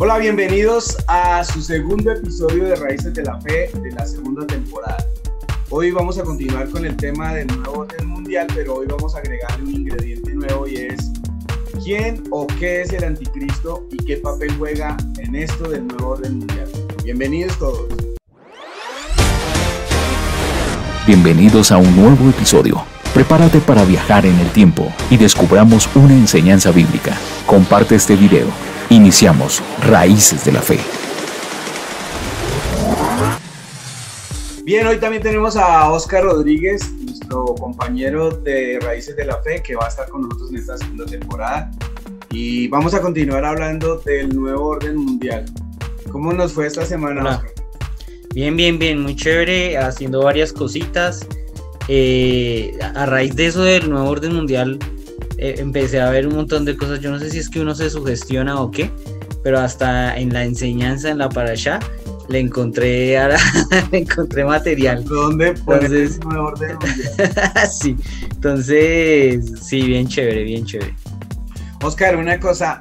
Hola, bienvenidos a su segundo episodio de Raíces de la Fe de la segunda temporada. Hoy vamos a continuar con el tema del nuevo orden mundial, pero hoy vamos a agregarle un ingrediente nuevo y es ¿quién o qué es el anticristo y qué papel juega en esto del nuevo orden mundial? Bienvenidos todos. Bienvenidos a un nuevo episodio. Prepárate para viajar en el tiempo y descubramos una enseñanza bíblica. Comparte este video. Iniciamos Raíces de la Fe. Bien, hoy también tenemos a Oscar Rodríguez, nuestro compañero de Raíces de la Fe, que va a estar con nosotros en esta segunda temporada. Y vamos a continuar hablando del nuevo orden mundial. ¿Cómo nos fue esta semana, Hola. Oscar? Bien, muy chévere, haciendo varias cositas. A raíz de eso del nuevo orden mundial, empecé a ver un montón de cosas. Yo no sé si es que uno se sugestiona o qué, pero hasta en la enseñanza, en la parashá, le encontré material. ¿Dónde pones Entonces, el nuevo orden mundial? sí, entonces, sí, bien chévere. Oscar, una cosa,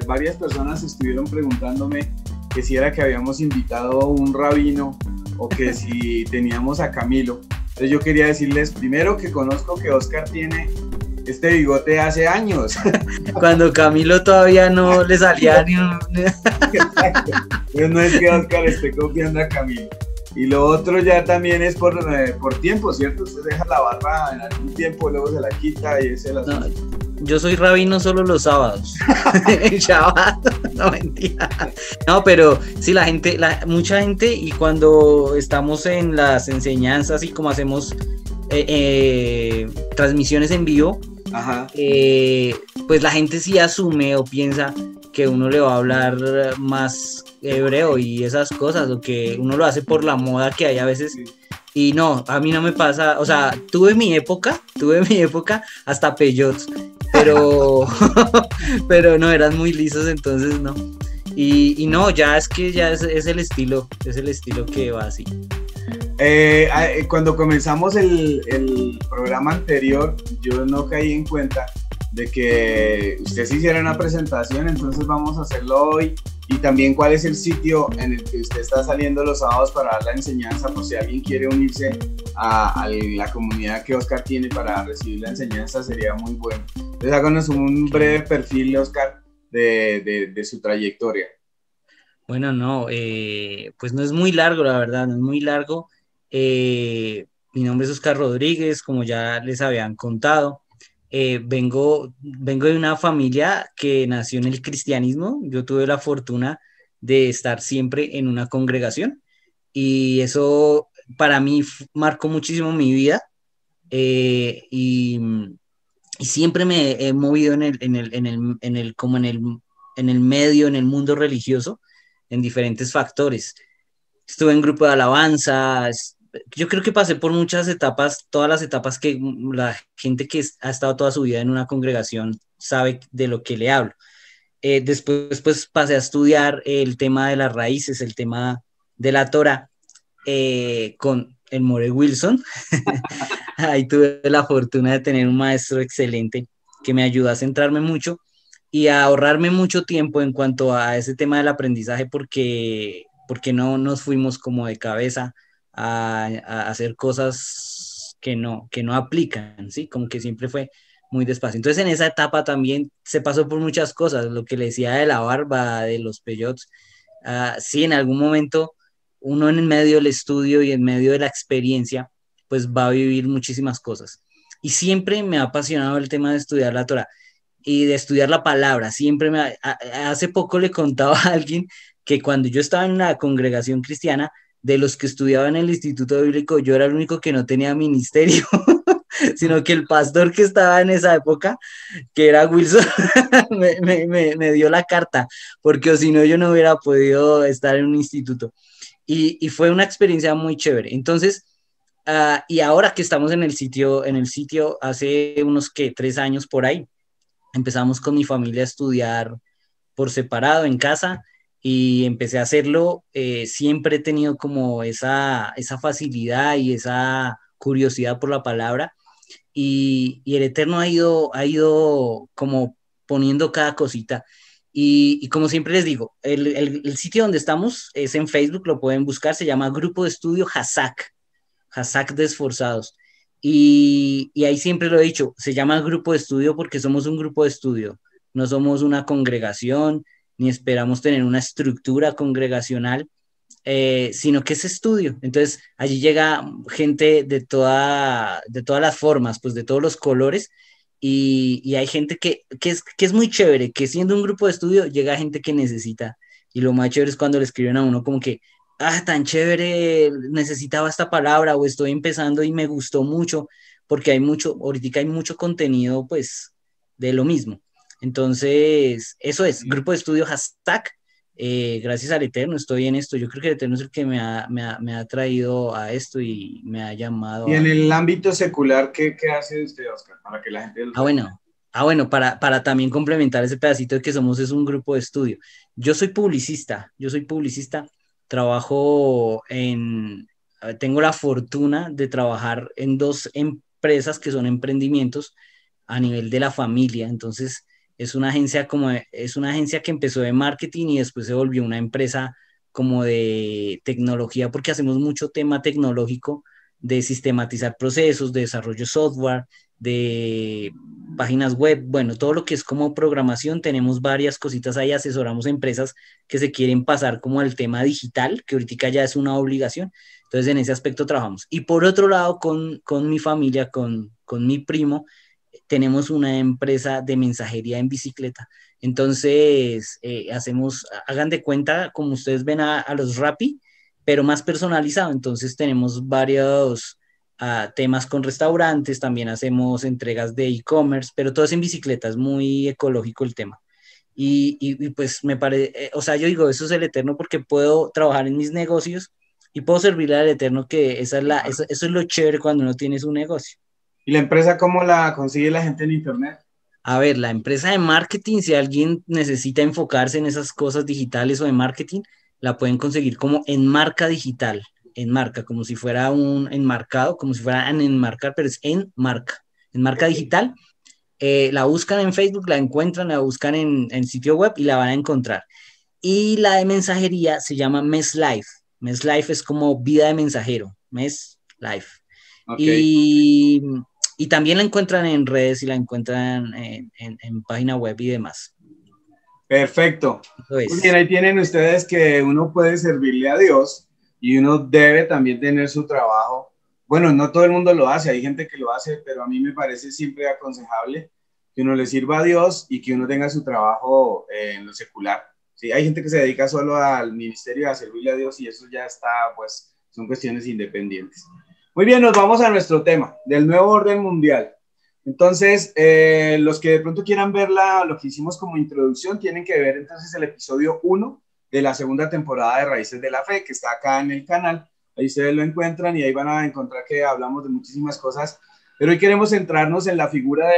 varias personas estuvieron preguntándome que si era que habíamos invitado a un rabino o que si teníamos a Camilo. Entonces yo quería decirles primero que conozco que Oscar tiene este bigote hace años. Cuando Camilo todavía no le salía ni un... Exacto. Entonces no es que Oscar esté copiando a Camilo. Y lo otro ya también es por tiempo, ¿cierto? Usted deja la barba en algún tiempo, luego se la quita y ese la... No, yo soy rabino solo los sábados. El Shabbat, no, mentira. No, pero sí, mucha gente, y cuando estamos en las enseñanzas y como hacemos transmisiones en vivo, Ajá. pues la gente sí asume o piensa que uno le va a hablar más hebreo y esas cosas, o que uno lo hace por la moda que hay a veces. Sí. Y no, a mí no me pasa, o sea, tuve mi época hasta peyots, pero no, eran muy lisos, entonces no. Y no, ya es el estilo que va así. Cuando comenzamos el programa anterior, yo no caí en cuenta de que usted se hiciera una presentación, entonces vamos a hacerlo hoy. Y también cuál es el sitio en el que usted está saliendo los sábados para dar la enseñanza, por si alguien quiere unirse a la comunidad que Oscar tiene para recibir la enseñanza, sería muy bueno. Entonces háganos un breve perfil, Oscar, de su trayectoria. Bueno, no, pues no es muy largo, la verdad, no es muy largo. Mi nombre es Oscar Rodríguez, como ya les habían contado. Vengo de una familia que nació en el cristianismo. Yo tuve la fortuna de estar siempre en una congregación y eso para mí marcó muchísimo mi vida, y siempre me he movido en el medio, en el mundo religioso, en diferentes factores. Estuve en grupo de alabanza. Yo creo que pasé por muchas etapas, todas las etapas que la gente que ha estado toda su vida en una congregación sabe de lo que le hablo. Después pues pasé a estudiar el tema de las raíces, el tema de la Torah, con el More Wilson. Ahí tuve la fortuna de tener un maestro excelente que me ayudó a centrarme mucho y a ahorrarme mucho tiempo en cuanto a ese tema del aprendizaje, porque no nos fuimos como de cabeza a hacer cosas que no aplican, ¿sí? Como que siempre fue muy despacio. Entonces en esa etapa también se pasó por muchas cosas, lo que le decía de la barba, de los peyots. Sí, en algún momento uno en el medio del estudio y en medio de la experiencia, pues va a vivir muchísimas cosas. Y siempre me ha apasionado el tema de estudiar la Torah y de estudiar la palabra. Hace poco le contaba a alguien que cuando yo estaba en una congregación cristiana, de los que estudiaban en el Instituto Bíblico, yo era el único que no tenía ministerio, sino que el pastor que estaba en esa época, que era Wilson, me dio la carta, porque si no yo no hubiera podido estar en un instituto. Y fue una experiencia muy chévere. Entonces, y ahora que estamos en el sitio hace unos 3 años por ahí, empezamos con mi familia a estudiar por separado en casa y empecé a hacerlo. Siempre he tenido como esa facilidad y esa curiosidad por la palabra, y el Eterno ha ido como poniendo cada cosita. Y como siempre les digo, el sitio donde estamos es en Facebook, lo pueden buscar, se llama Grupo de Estudio HASAC, HASAC de Esforzados. Y ahí siempre lo he dicho, se llama Grupo de Estudio porque somos un grupo de estudio, no somos una congregación, ni esperamos tener una estructura congregacional, sino que es estudio. Entonces, allí llega gente de todas las formas, pues de todos los colores, y hay gente que es muy chévere, que siendo un grupo de estudio llega gente que necesita, y lo más chévere es cuando le escriben a uno como que, ah, tan chévere, necesitaba esta palabra, o estoy empezando y me gustó mucho, porque ahorita hay mucho contenido, pues, de lo mismo. Entonces, eso es, grupo de estudio hashtag, gracias al Eterno estoy en esto. Yo creo que el Eterno es el que me ha traído a esto y me ha llamado Y en a... el ámbito secular, ¿qué hace usted, Oscar? Para que la gente lo Ah, bueno, para también complementar ese pedacito de que somos es un grupo de estudio. Yo soy publicista, trabajo tengo la fortuna de trabajar en dos empresas que son emprendimientos a nivel de la familia. Entonces, es una agencia que empezó de marketing y después se volvió una empresa como de tecnología porque hacemos mucho tema tecnológico de sistematizar procesos, de desarrollo software, de páginas web, bueno, todo lo que es como programación, tenemos varias cositas ahí, asesoramos empresas que se quieren pasar como al tema digital, que ahorita ya es una obligación, entonces en ese aspecto trabajamos. Y por otro lado, con mi familia, con mi primo, tenemos una empresa de mensajería en bicicleta. Entonces, hagan de cuenta, como ustedes ven a los Rappi, pero más personalizado. Entonces, tenemos varios temas con restaurantes, también hacemos entregas de e-commerce, pero todo es en bicicleta, es muy ecológico el tema. Y pues me parece, o sea, yo digo, eso es el Eterno porque puedo trabajar en mis negocios y puedo servirle al Eterno, que eso es lo chévere cuando uno tiene su negocio. ¿Y la empresa cómo la consigue la gente en internet? A ver, la empresa de marketing, si alguien necesita enfocarse en esas cosas digitales o de marketing, la pueden conseguir como en marca digital, en marca, como si fuera un enmarcado, como si fuera en enmarcar, pero es en marca Ok. digital. La buscan en Facebook, la encuentran, la buscan en sitio web y la van a encontrar. Y la de mensajería se llama Life. Life es como vida de mensajero, Life. Ok. Y, y también la encuentran en redes y la encuentran en página web y demás. Perfecto. Eso Muy bien, es. ahí tienen ustedes que uno puede servirle a Dios y uno debe también tener su trabajo. Bueno, no todo el mundo lo hace, hay gente que lo hace, pero a mí me parece siempre aconsejable que uno le sirva a Dios y que uno tenga su trabajo en lo secular. Sí, hay gente que se dedica solo al ministerio a servirle a Dios y eso ya está, pues, son cuestiones independientes. Muy bien, nos vamos a nuestro tema del nuevo orden mundial. Entonces, los que de pronto quieran ver lo que hicimos como introducción, tienen que ver entonces el episodio 1 de la segunda temporada de Raíces de la Fe, que está acá en el canal. Ahí ustedes lo encuentran y ahí van a encontrar que hablamos de muchísimas cosas. Pero hoy queremos centrarnos en la figura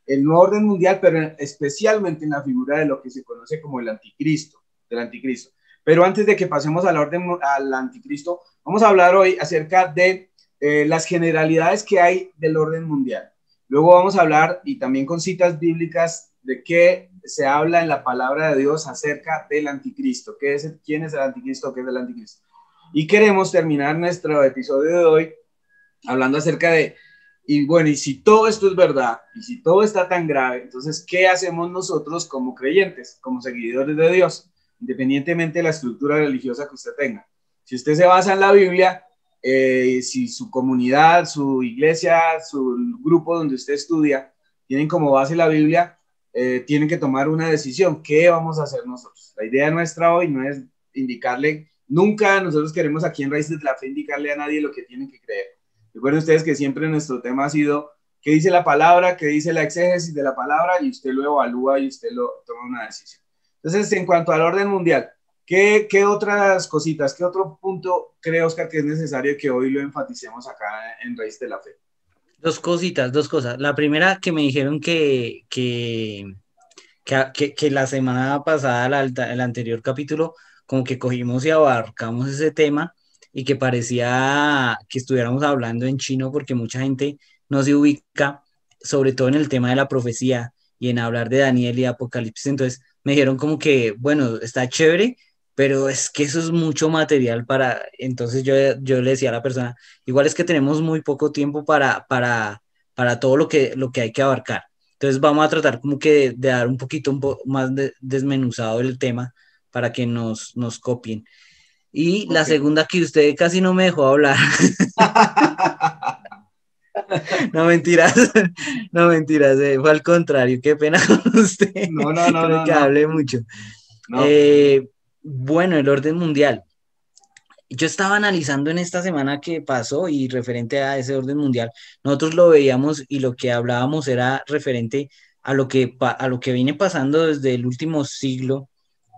del nuevo orden mundial, pero especialmente en la figura de lo que se conoce como el anticristo, del anticristo. Pero antes de que pasemos al anticristo, vamos a hablar hoy acerca de las generalidades que hay del orden mundial. Luego vamos a hablar, y también con citas bíblicas, de qué se habla en la palabra de Dios acerca del anticristo. ¿Quién es el anticristo? ¿Qué es el anticristo? Y queremos terminar nuestro episodio de hoy hablando acerca de, y bueno, y si todo esto es verdad, y si todo está tan grave, entonces, ¿qué hacemos nosotros como creyentes, como seguidores de Dios, independientemente de la estructura religiosa que usted tenga? Si usted se basa en la Biblia, si su comunidad, su iglesia, su grupo donde usted estudia, tienen como base la Biblia, tienen que tomar una decisión. ¿Qué vamos a hacer nosotros? La idea nuestra hoy no es indicarle, nunca nosotros queremos aquí en Raíces de la Fe indicarle a nadie lo que tienen que creer. Recuerden ustedes que siempre nuestro tema ha sido qué dice la palabra, qué dice la exégesis de la palabra, y usted lo evalúa y usted lo toma una decisión. Entonces, en cuanto al orden mundial, ¿qué otras cositas, qué otro punto cree Oscar que es necesario que hoy lo enfaticemos acá en Raíz de la Fe? Dos cositas, dos cosas. La primera que me dijeron que la semana pasada, el anterior capítulo, como que cogimos y abarcamos ese tema y que parecía que estuviéramos hablando en chino porque mucha gente no se ubica, sobre todo en el tema de la profecía y en hablar de Daniel y Apocalipsis. Entonces, me dijeron como que, bueno, está chévere, pero es que eso es mucho material para, entonces yo le decía a la persona, igual es que tenemos muy poco tiempo para todo lo que hay que abarcar. Entonces vamos a tratar como que de dar un poquito más desmenuzado el tema para que nos copien. Y la Ok. segunda que usted casi no me dejó hablar. No mentiras, no mentiras, fue al contrario, qué pena con usted, No, no, no, creo no, que no, hablé mucho. no. Bueno, el orden mundial. Yo estaba analizando en esta semana que pasó y referente a ese orden mundial, nosotros lo veíamos y lo que hablábamos era referente a a lo que viene pasando desde el último siglo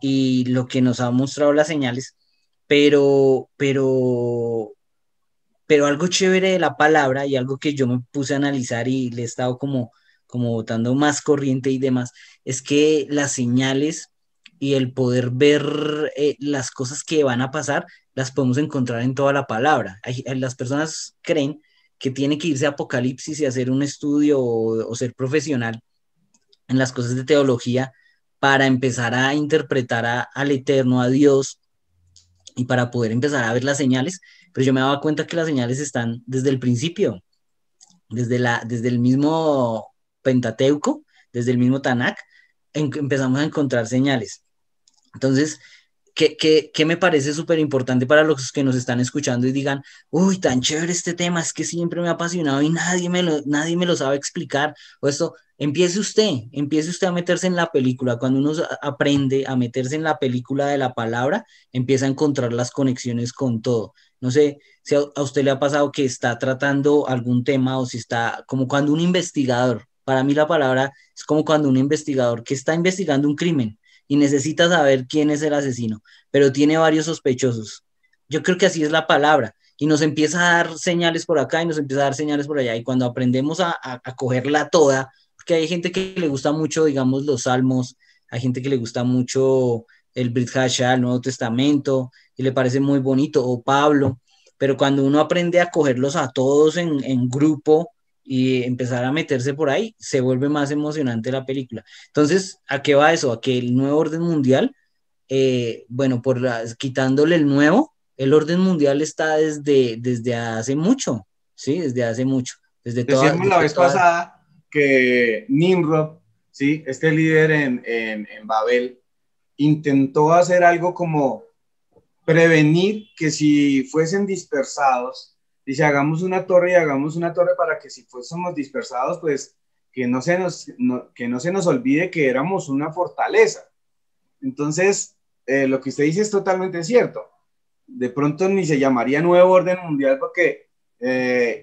y lo que nos ha mostrado las señales, pero, pero, pero algo chévere de la palabra y algo que yo me puse a analizar y le he estado como botando más corriente y demás, es que las señales y el poder ver las cosas que van a pasar, las podemos encontrar en toda la palabra. Las personas creen que tiene que irse a Apocalipsis y hacer un estudio o ser profesional en las cosas de teología para empezar a interpretar al Eterno, a Dios, y para poder empezar a ver las señales, pero yo me daba cuenta que las señales están desde el principio, desde el mismo Pentateuco, desde el mismo Tanakh, empezamos a encontrar señales. Entonces, ¿qué me parece súper importante para los que nos están escuchando y digan, uy, tan chévere este tema, es que siempre me ha apasionado y nadie me lo sabe explicar? O esto, empiece usted a meterse en la película. Cuando uno aprende a meterse en la película de la palabra, empieza a encontrar las conexiones con todo. No sé si a usted le ha pasado que está tratando algún tema o si está como cuando un investigador, para mí la palabra es como cuando un investigador que está investigando un crimen y necesita saber quién es el asesino, pero tiene varios sospechosos. Yo creo que así es la palabra y nos empieza a dar señales por acá y nos empieza a dar señales por allá y cuando aprendemos a cogerla toda, porque hay gente que le gusta mucho, digamos, los salmos, hay gente que le gusta mucho el Brit Hashah, el Nuevo Testamento, y le parece muy bonito, o Pablo, pero cuando uno aprende a cogerlos a todos en grupo y empezar a meterse por ahí, se vuelve más emocionante la película. Entonces, ¿a qué va eso? A que el nuevo orden mundial, bueno, quitándole el nuevo, el orden mundial está desde hace mucho, ¿sí? Desde hace mucho, Decíamos la desde vez pasada que Nimrod, ¿sí? Este líder en Babel, intentó hacer algo como prevenir que si fuesen dispersados, dice, hagamos una torre y hagamos una torre para que si fuésemos dispersados, pues que no se nos olvide que éramos una fortaleza. Entonces, lo que usted dice es totalmente cierto. De pronto ni se llamaría nuevo orden mundial porque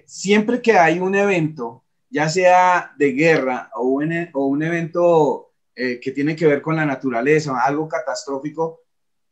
siempre que hay un evento, ya sea de guerra o un evento que tiene que ver con la naturaleza, algo catastrófico,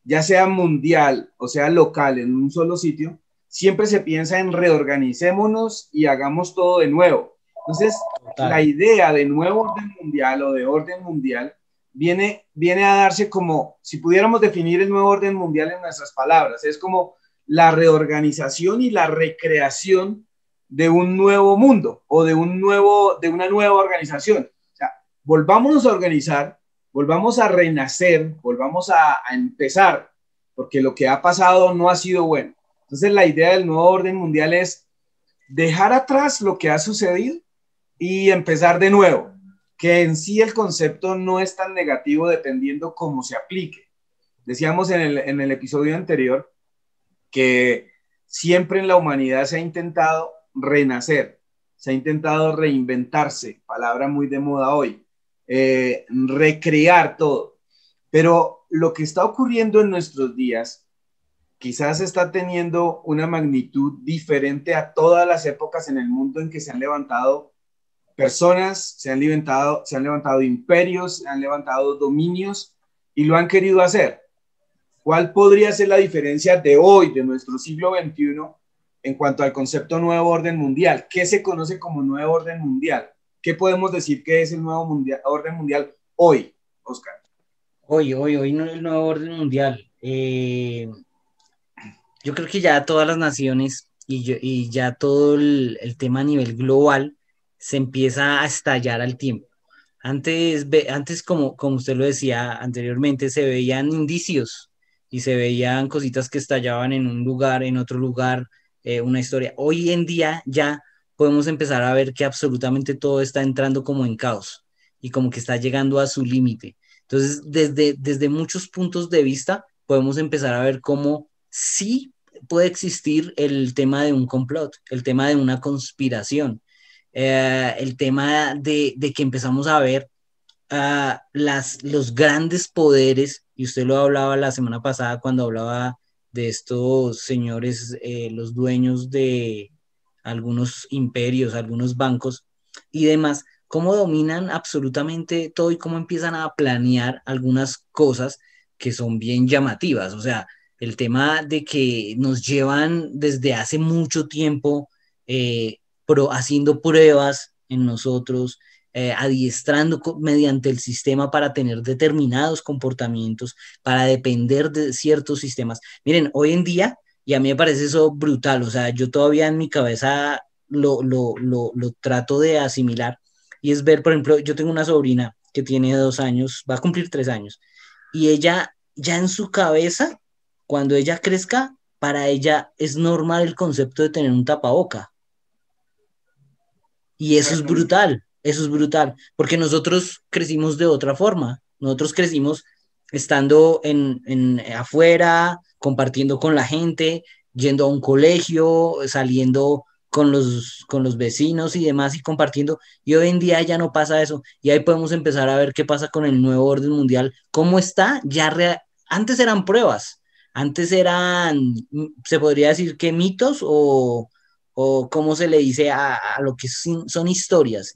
ya sea mundial o sea local en un solo sitio, siempre se piensa en reorganicémonos y hagamos todo de nuevo. Entonces, la total. idea de nuevo orden mundial o de orden mundial viene a darse como, si pudiéramos definir el nuevo orden mundial en nuestras palabras, es como la reorganización y la recreación de un nuevo mundo o de una nueva organización. O sea, volvámonos a organizar, volvamos a renacer, volvamos a empezar, porque lo que ha pasado no ha sido bueno. Entonces la idea del nuevo orden mundial es dejar atrás lo que ha sucedido y empezar de nuevo, que en sí el concepto no es tan negativo dependiendo cómo se aplique. Decíamos en el episodio anterior que siempre en la humanidad se ha intentado renacer, se ha intentado reinventarse, palabra muy de moda hoy, recrear todo. Pero lo que está ocurriendo en nuestros días quizás está teniendo una magnitud diferente a todas las épocas en el mundo en que se han levantado personas, se han levantado imperios, se han levantado dominios y lo han querido hacer. ¿Cuál podría ser la diferencia de hoy, de nuestro siglo XXI, en cuanto al concepto nuevo orden mundial? ¿Qué se conoce como nuevo orden mundial? ¿Qué podemos decir que es el nuevo orden mundial hoy, Oscar? Hoy no es el nuevo orden mundial. Yo creo que ya todas las naciones y ya todo el tema a nivel global se empieza a estallar al tiempo. Antes como usted lo decía anteriormente, se veían indicios y se veían cositas que estallaban en un lugar, en otro lugar, una historia. Hoy en día ya podemos empezar a ver que absolutamente todo está entrando como en caos y como que está llegando a su límite. Entonces, desde muchos puntos de vista, podemos empezar a ver cómo sí puede existir el tema de un complot, el tema de una conspiración, el tema de que empezamos a ver los grandes poderes, y usted lo hablaba la semana pasada cuando hablaba de estos señores, los dueños de algunos imperios, algunos bancos y demás, cómo dominan absolutamente todo y cómo empiezan a planear algunas cosas que son bien llamativas. O sea, el tema de que nos llevan desde hace mucho tiempo haciendo pruebas en nosotros, adiestrando mediante el sistema para tener determinados comportamientos, para depender de ciertos sistemas. Miren, hoy en día, y a mí me parece eso brutal, o sea, yo todavía en mi cabeza lo trato de asimilar, y es ver, por ejemplo, yo tengo una sobrina que tiene 2 años, va a cumplir 3 años, y ella ya en su cabeza, cuando ella crezca, para ella es normal el concepto de tener un tapaboca. Y eso es brutal, porque nosotros crecimos de otra forma, nosotros crecimos estando afuera, compartiendo con la gente, yendo a un colegio, saliendo con los vecinos y demás y compartiendo, y hoy en día ya no pasa eso, y ahí podemos empezar a ver qué pasa con el nuevo orden mundial, cómo está, antes eran pruebas, antes eran, se podría decir que mitos o cómo se le dice a lo que son historias,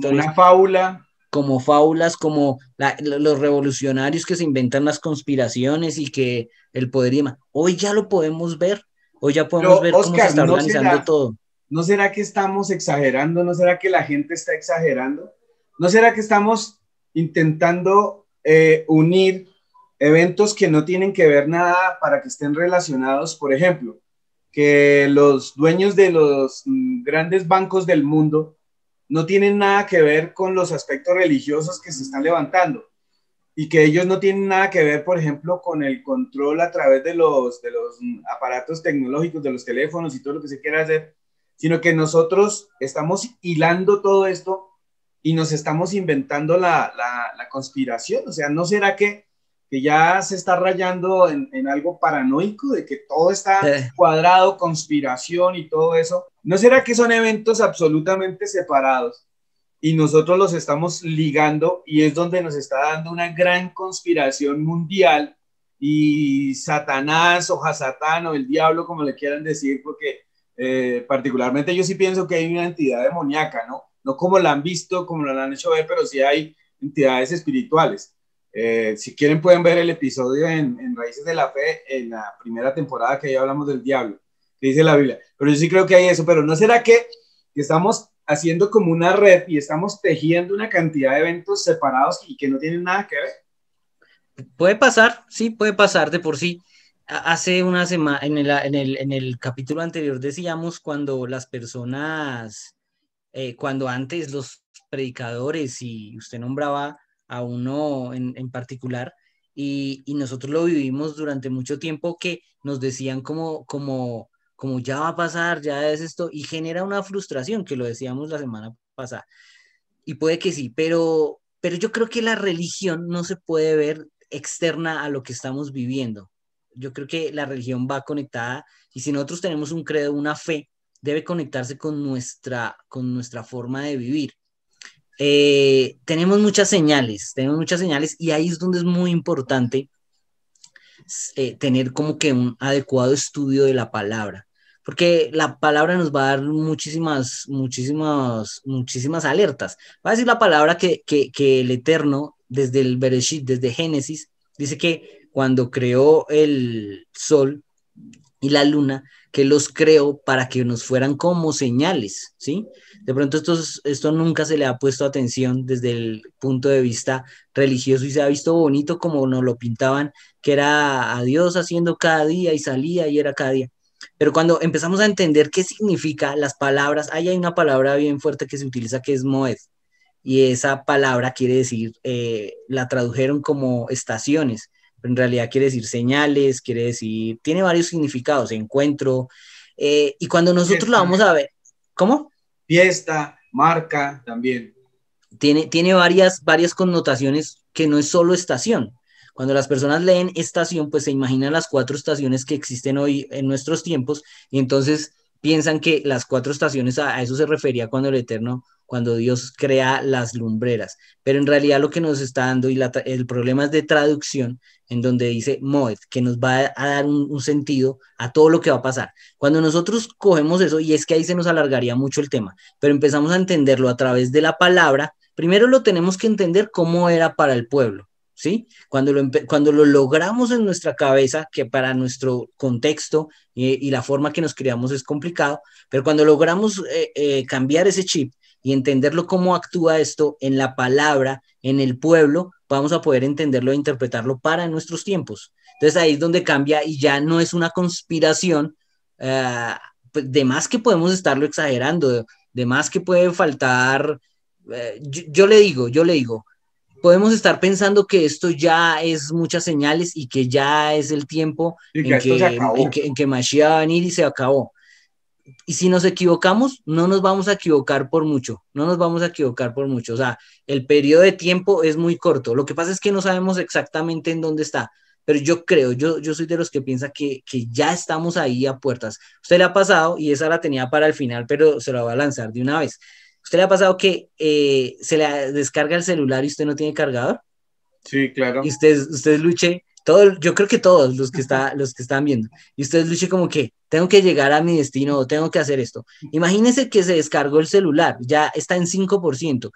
Una fábula. como fábulas, como los revolucionarios que se inventan las conspiraciones y que el poder y demás. Hoy ya lo podemos ver, hoy ya podemos Pero, ver cómo se Oscar, está organizando todo. ¿no será que estamos exagerando? ¿No será que la gente está exagerando? ¿No será que estamos intentando unir eventos que no tienen que ver nada para que estén relacionados? Por ejemplo, que los dueños de los grandes bancos del mundo no tienen nada que ver con los aspectos religiosos que se están levantando y que ellos no tienen nada que ver, por ejemplo, con el control a través de los aparatos tecnológicos, de los teléfonos y todo lo que se quiera hacer, sino que nosotros estamos hilando todo esto y nos estamos inventando la conspiración. O sea, ¿no será que ya se está rayando en algo paranoico, de que todo está cuadrado, conspiración y todo eso? ¿No será que son eventos absolutamente separados y nosotros los estamos ligando y es donde nos está dando una gran conspiración mundial y Satanás o Hasatán o el diablo, como le quieran decir, porque particularmente yo sí pienso que hay una entidad demoníaca, ¿no? No como la han visto, como la han hecho ver, pero sí hay entidades espirituales. Si quieren pueden ver el episodio en Raíces de la Fe, en la primera temporada que ya hablamos del diablo, que dice la Biblia, pero yo sí creo que hay eso. Pero ¿no será que estamos haciendo como una red y estamos tejiendo una cantidad de eventos separados y que no tienen nada que ver? Puede pasar, sí, puede pasar de por sí. Hace una semana, en el capítulo anterior decíamos cuando las personas, cuando antes los predicadores, y usted nombraba a uno en particular, y nosotros lo vivimos durante mucho tiempo, que nos decían como ya va a pasar, ya es esto, y genera una frustración, que lo decíamos la semana pasada, y puede que sí, pero yo creo que la religión no se puede ver externa a lo que estamos viviendo. Yo creo que la religión va conectada, y si nosotros tenemos un credo, una fe, debe conectarse con nuestra forma de vivir. Tenemos muchas señales, y ahí es donde es muy importante tener como que un adecuado estudio de la palabra, porque la palabra nos va a dar muchísimas alertas. Va a decir la palabra que el Eterno, desde el Bereshit, desde Génesis, dice que cuando creó el sol y la luna, que los creó para que nos fueran como señales, ¿sí? De pronto esto nunca se le ha puesto atención desde el punto de vista religioso y se ha visto bonito como nos lo pintaban, que era a Dios haciendo cada día y salía y era cada día. Pero cuando empezamos a entender qué significa las palabras, ahí hay una palabra bien fuerte que se utiliza que es moed. y esa palabra quiere decir, la tradujeron como estaciones, pero en realidad quiere decir señales, quiere decir, tiene varios significados, encuentro, y cuando nosotros la Fiesta, vamos a ver, ¿cómo? fiesta, marca también. Tiene varias connotaciones que no es solo estación. Cuando las personas leen estación, pues se imaginan las 4 estaciones que existen hoy en nuestros tiempos y entonces piensan que las 4 estaciones a eso se refería cuando el Eterno, cuando Dios crea las lumbreras. Pero en realidad lo que nos está dando y el problema es de traducción, en donde dice Moed, que nos va a dar un sentido a todo lo que va a pasar. Cuando nosotros cogemos eso, y es que ahí se nos alargaría mucho el tema, pero empezamos a entenderlo a través de la palabra. Primero lo tenemos que entender cómo era para el pueblo, ¿sí? Cuando lo logramos en nuestra cabeza, que para nuestro contexto y la forma que nos criamos es complicado, pero cuando logramos cambiar ese chip y entenderlo cómo actúa esto en la palabra, en el pueblo, vamos a poder entenderlo e interpretarlo para nuestros tiempos. Entonces ahí es donde cambia y ya no es una conspiración, pues de más que podemos estarlo exagerando, de más que puede faltar yo le digo, podemos estar pensando que esto ya es muchas señales y que ya es el tiempo Y que esto se acabó. en que Mashiach va a venir y se acabó. Y si nos equivocamos, no nos vamos a equivocar por mucho, no nos vamos a equivocar por mucho. O sea, el periodo de tiempo es muy corto. Lo que pasa es que no sabemos exactamente en dónde está, pero yo soy de los que piensa que ya estamos ahí a puertas. Usted le ha pasado, y esa la tenía para el final, pero se la va a lanzar de una vez. ¿Usted le ha pasado que se le descarga el celular y usted no tiene cargador? Sí, Y claro. usted luche, yo creo que todos los que están viendo, y usted luche como que tengo que llegar a mi destino o tengo que hacer esto. Imagínese que se descargó el celular, ya está en 5%.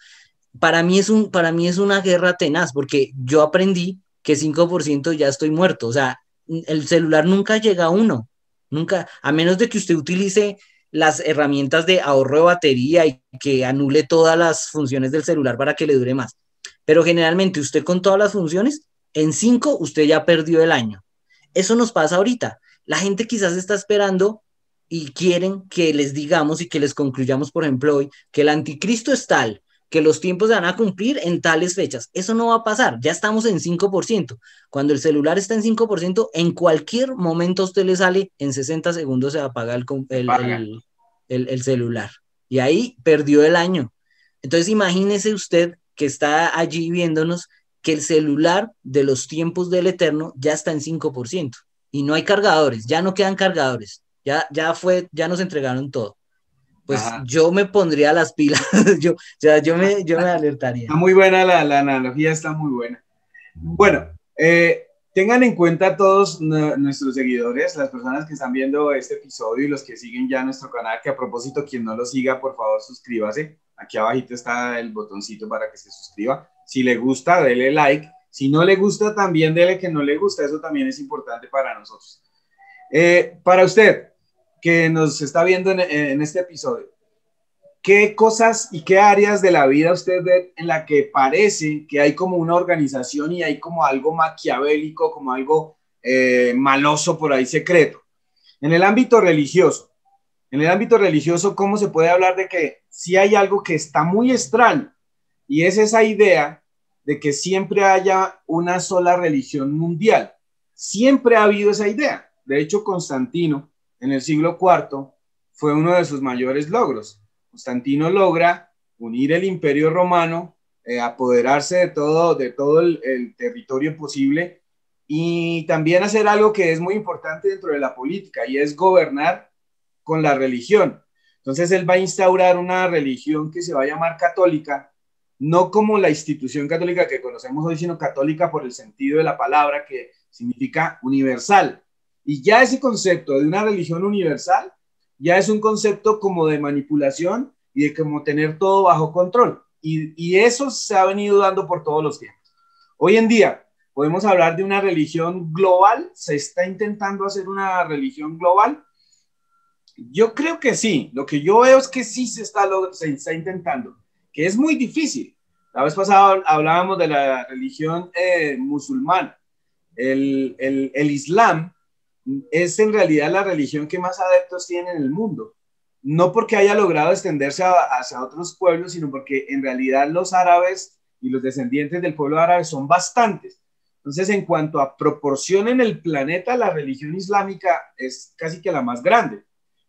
Para mí es una guerra tenaz, porque yo aprendí que 5% ya estoy muerto. O sea, el celular nunca llega a uno, nunca, a menos de que usted utilice las herramientas de ahorro de batería y que anule todas las funciones del celular para que le dure más. Pero generalmente usted con todas las funciones, en 5 usted ya perdió el año. Eso nos pasa ahorita. La gente quizás está esperando y quieren que les digamos y que les concluyamos, por ejemplo, hoy, que el anticristo es tal, que los tiempos se van a cumplir en tales fechas. Eso no va a pasar, ya estamos en 5%. Cuando el celular está en 5%, en cualquier momento a usted le sale, en 60 segundos se apaga Paga. el celular. Y ahí perdió el año. Entonces imagínese usted que está allí viéndonos que el celular de los tiempos del Eterno ya está en 5% y no hay cargadores, ya no quedan cargadores, ya nos entregaron todo. Pues Ajá. yo me pondría las pilas, yo me alertaría. Está muy buena la analogía, está muy buena. Bueno, tengan en cuenta todos nuestros seguidores, las personas que están viendo este episodio y los que siguen ya nuestro canal, que a propósito, quien no lo siga, por favor, suscríbase. Aquí abajito está el botoncito para que se suscriba. Si le gusta, dele like. Si no le gusta, también dele que no le gusta. Eso también es importante para nosotros. Para usted, que nos está viendo en este episodio, ¿qué cosas y qué áreas de la vida usted ve en la que parece que hay como una organización y hay como algo maquiavélico, como algo maloso por ahí secreto? En el ámbito religioso, ¿cómo se puede hablar de que sí hay algo que está muy extraño? Y es esa idea de que siempre haya una sola religión mundial. Siempre ha habido esa idea. De hecho, Constantino, en el siglo IV, fue uno de sus mayores logros. Constantino logra unir el Imperio Romano, apoderarse de todo el territorio posible y también hacer algo que es muy importante dentro de la política y es gobernar con la religión. Entonces él va a instaurar una religión que se va a llamar católica, no como la institución católica que conocemos hoy, sino católica por el sentido de la palabra, que significa universal. Y ya ese concepto de una religión universal ya es un concepto como de manipulación y de como tener todo bajo control. Y eso se ha venido dando por todos los tiempos. Hoy en día podemos hablar de una religión global. ¿Se está intentando hacer una religión global? Yo creo que sí. Lo que yo veo es que sí se está intentando, que es muy difícil. La vez pasada hablábamos de la religión musulmana. El Islam es en realidad la religión que más adeptos tiene en el mundo. no porque haya logrado extenderse hacia otros pueblos, sino porque en realidad los árabes y los descendientes del pueblo árabe son bastantes. Entonces, en cuanto a proporción en el planeta, la religión islámica es casi que la más grande.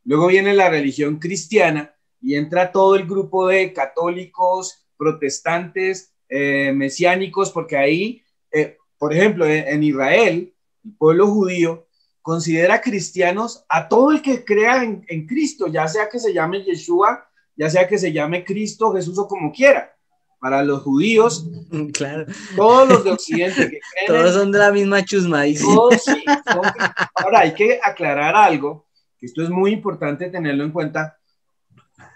Luego viene la religión cristiana y entra todo el grupo de católicos, protestantes, mesiánicos, porque ahí, por ejemplo, en Israel, el pueblo judío considera cristianos a todo el que crea en Cristo, ya sea que se llame Yeshua, ya sea que se llame Cristo, Jesús o como quiera. Para los judíos, claro, todos los de Occidente que creen todos son de la misma chusma, dice. Todos sí. Ahora hay que aclarar algo, que esto es muy importante tenerlo en cuenta.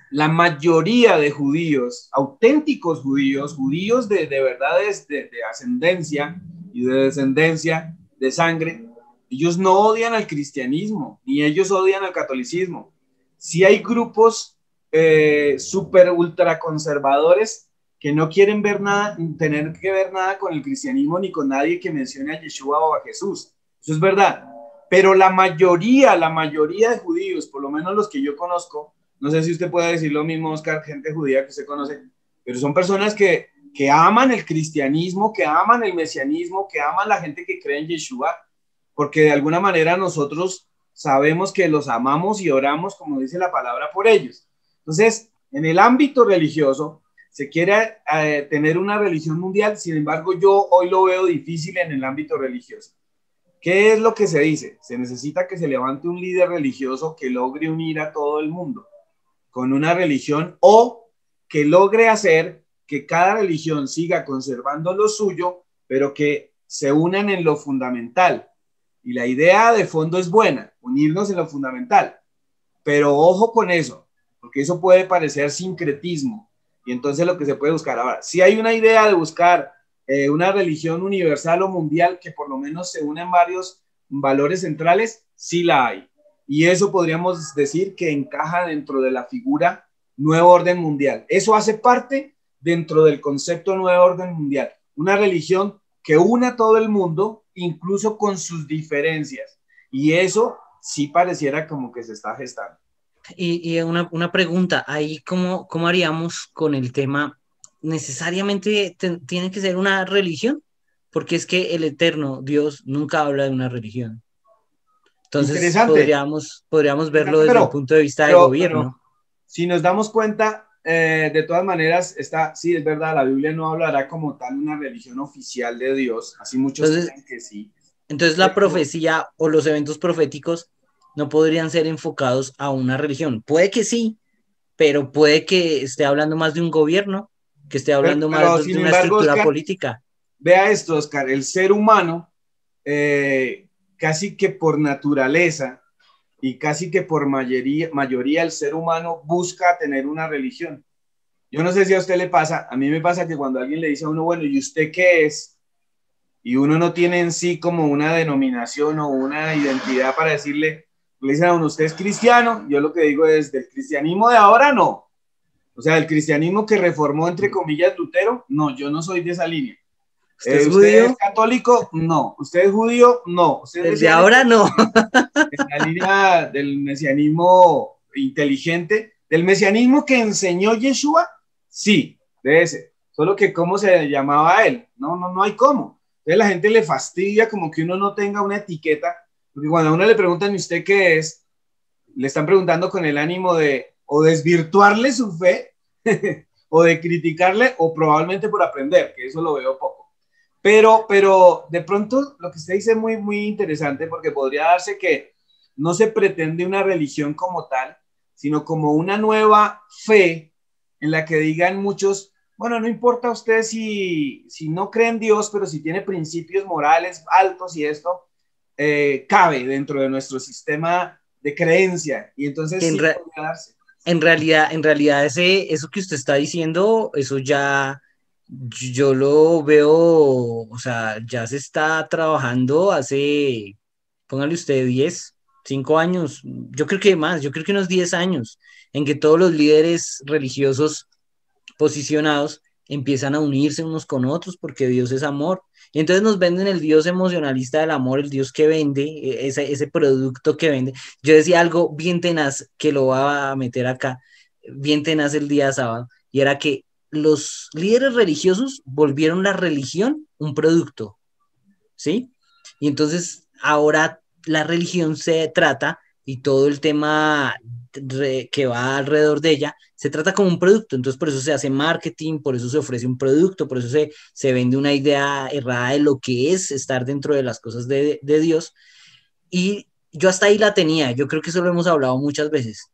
La mayoría de judíos, auténticos judíos, judíos de verdades de ascendencia y de descendencia, de sangre, ellos no odian al cristianismo, ni ellos odian al catolicismo. Sí hay grupos súper ultra conservadores que no quieren ver nada, tener que ver nada con el cristianismo ni con nadie que mencione a Yeshua o a Jesús. Eso es verdad. Pero la mayoría de judíos, por lo menos los que yo conozco, no sé si usted puede decir lo mismo, Oscar, gente judía que usted conoce, pero son personas que aman el cristianismo, que aman el mesianismo, que aman la gente que cree en Yeshua, porque de alguna manera nosotros sabemos que los amamos y oramos, como dice la palabra, por ellos. Entonces, en el ámbito religioso, se quiere tener una religión mundial, sin embargo, yo hoy lo veo difícil en el ámbito religioso. ¿Qué es lo que se dice? Se necesita que se levante un líder religioso que logre unir a todo el mundo con una religión o que logre hacer que cada religión siga conservando lo suyo, pero que se unan en lo fundamental. Y la idea de fondo es buena, unirnos en lo fundamental. Pero ojo con eso, porque eso puede parecer sincretismo. Y entonces lo que se puede buscar ahora, si hay una idea de buscar una religión universal o mundial que por lo menos se une en varios valores centrales, sí la hay. Y eso podríamos decir que encaja dentro de la figura nuevo orden mundial. Eso hace parte dentro del concepto nuevo orden mundial. Una religión que una a todo el mundo, incluso con sus diferencias. Y eso sí pareciera como que se está gestando. Y una pregunta, ahí ¿cómo haríamos con el tema? ¿Necesariamente tiene que ser una religión? Porque es que el eterno Dios nunca habla de una religión. Entonces podríamos verlo desde el punto de vista de gobierno. Pero, si nos damos cuenta, de todas maneras, sí, es verdad, la Biblia no hablará como tal una religión oficial de Dios, así muchos creen que sí. Entonces la profecía o los eventos proféticos no podrían ser enfocados a una religión. Puede que sí, pero puede que esté hablando más de un gobierno, que esté hablando más de una estructura política. Vea esto, Oscar, el ser humano, casi que por naturaleza y casi que por mayoría el ser humano busca tener una religión. Yo no sé si a usted le pasa, a mí me pasa que cuando alguien le dice a uno, bueno, ¿y usted qué es? Y uno no tiene en sí como una denominación o una identidad para decirle, le dicen a uno, ¿usted es cristiano? Yo lo que digo es, del cristianismo de ahora, no. O sea, el cristianismo que reformó, entre comillas, Lutero, no, yo no soy de esa línea. ¿Usted es católico? No. ¿Usted es judío? No. ¿Usted Desde ahora no. En la línea del mesianismo inteligente, del mesianismo que enseñó Yeshua, sí, de ese. Solo que cómo se llamaba él. No hay cómo. Entonces la gente le fastidia como que uno no tenga una etiqueta, porque cuando a uno le preguntan, ¿y usted qué es? Le están preguntando con el ánimo de o desvirtuarle su fe, o de criticarle, o probablemente por aprender, que eso lo veo poco. Pero de pronto lo que usted dice es muy, muy interesante, porque podría darse que no se pretende una religión como tal, sino como una nueva fe en la que digan muchos, bueno, no importa usted si no cree en Dios, pero si tiene principios morales altos y esto cabe dentro de nuestro sistema de creencia. Y entonces sí podría darse. En realidad eso que usted está diciendo, eso ya yo lo veo, o sea, ya se está trabajando hace, póngale usted 5 años, yo creo que más, yo creo que unos 10 años, en que todos los líderes religiosos posicionados empiezan a unirse unos con otros porque Dios es amor. Y entonces nos venden el Dios emocionalista del amor, el Dios que vende, ese producto que vende. Yo decía algo bien tenaz que lo voy a meter acá, bien tenaz el día sábado, y era que los líderes religiosos volvieron la religión un producto, ¿sí? Y entonces ahora la religión se trata y todo el tema que va alrededor de ella se trata como un producto, entonces por eso se hace marketing, por eso se ofrece un producto, por eso se vende una idea errada de lo que es estar dentro de las cosas de Dios. Y yo hasta ahí la tenía, yo creo que eso lo hemos hablado muchas veces,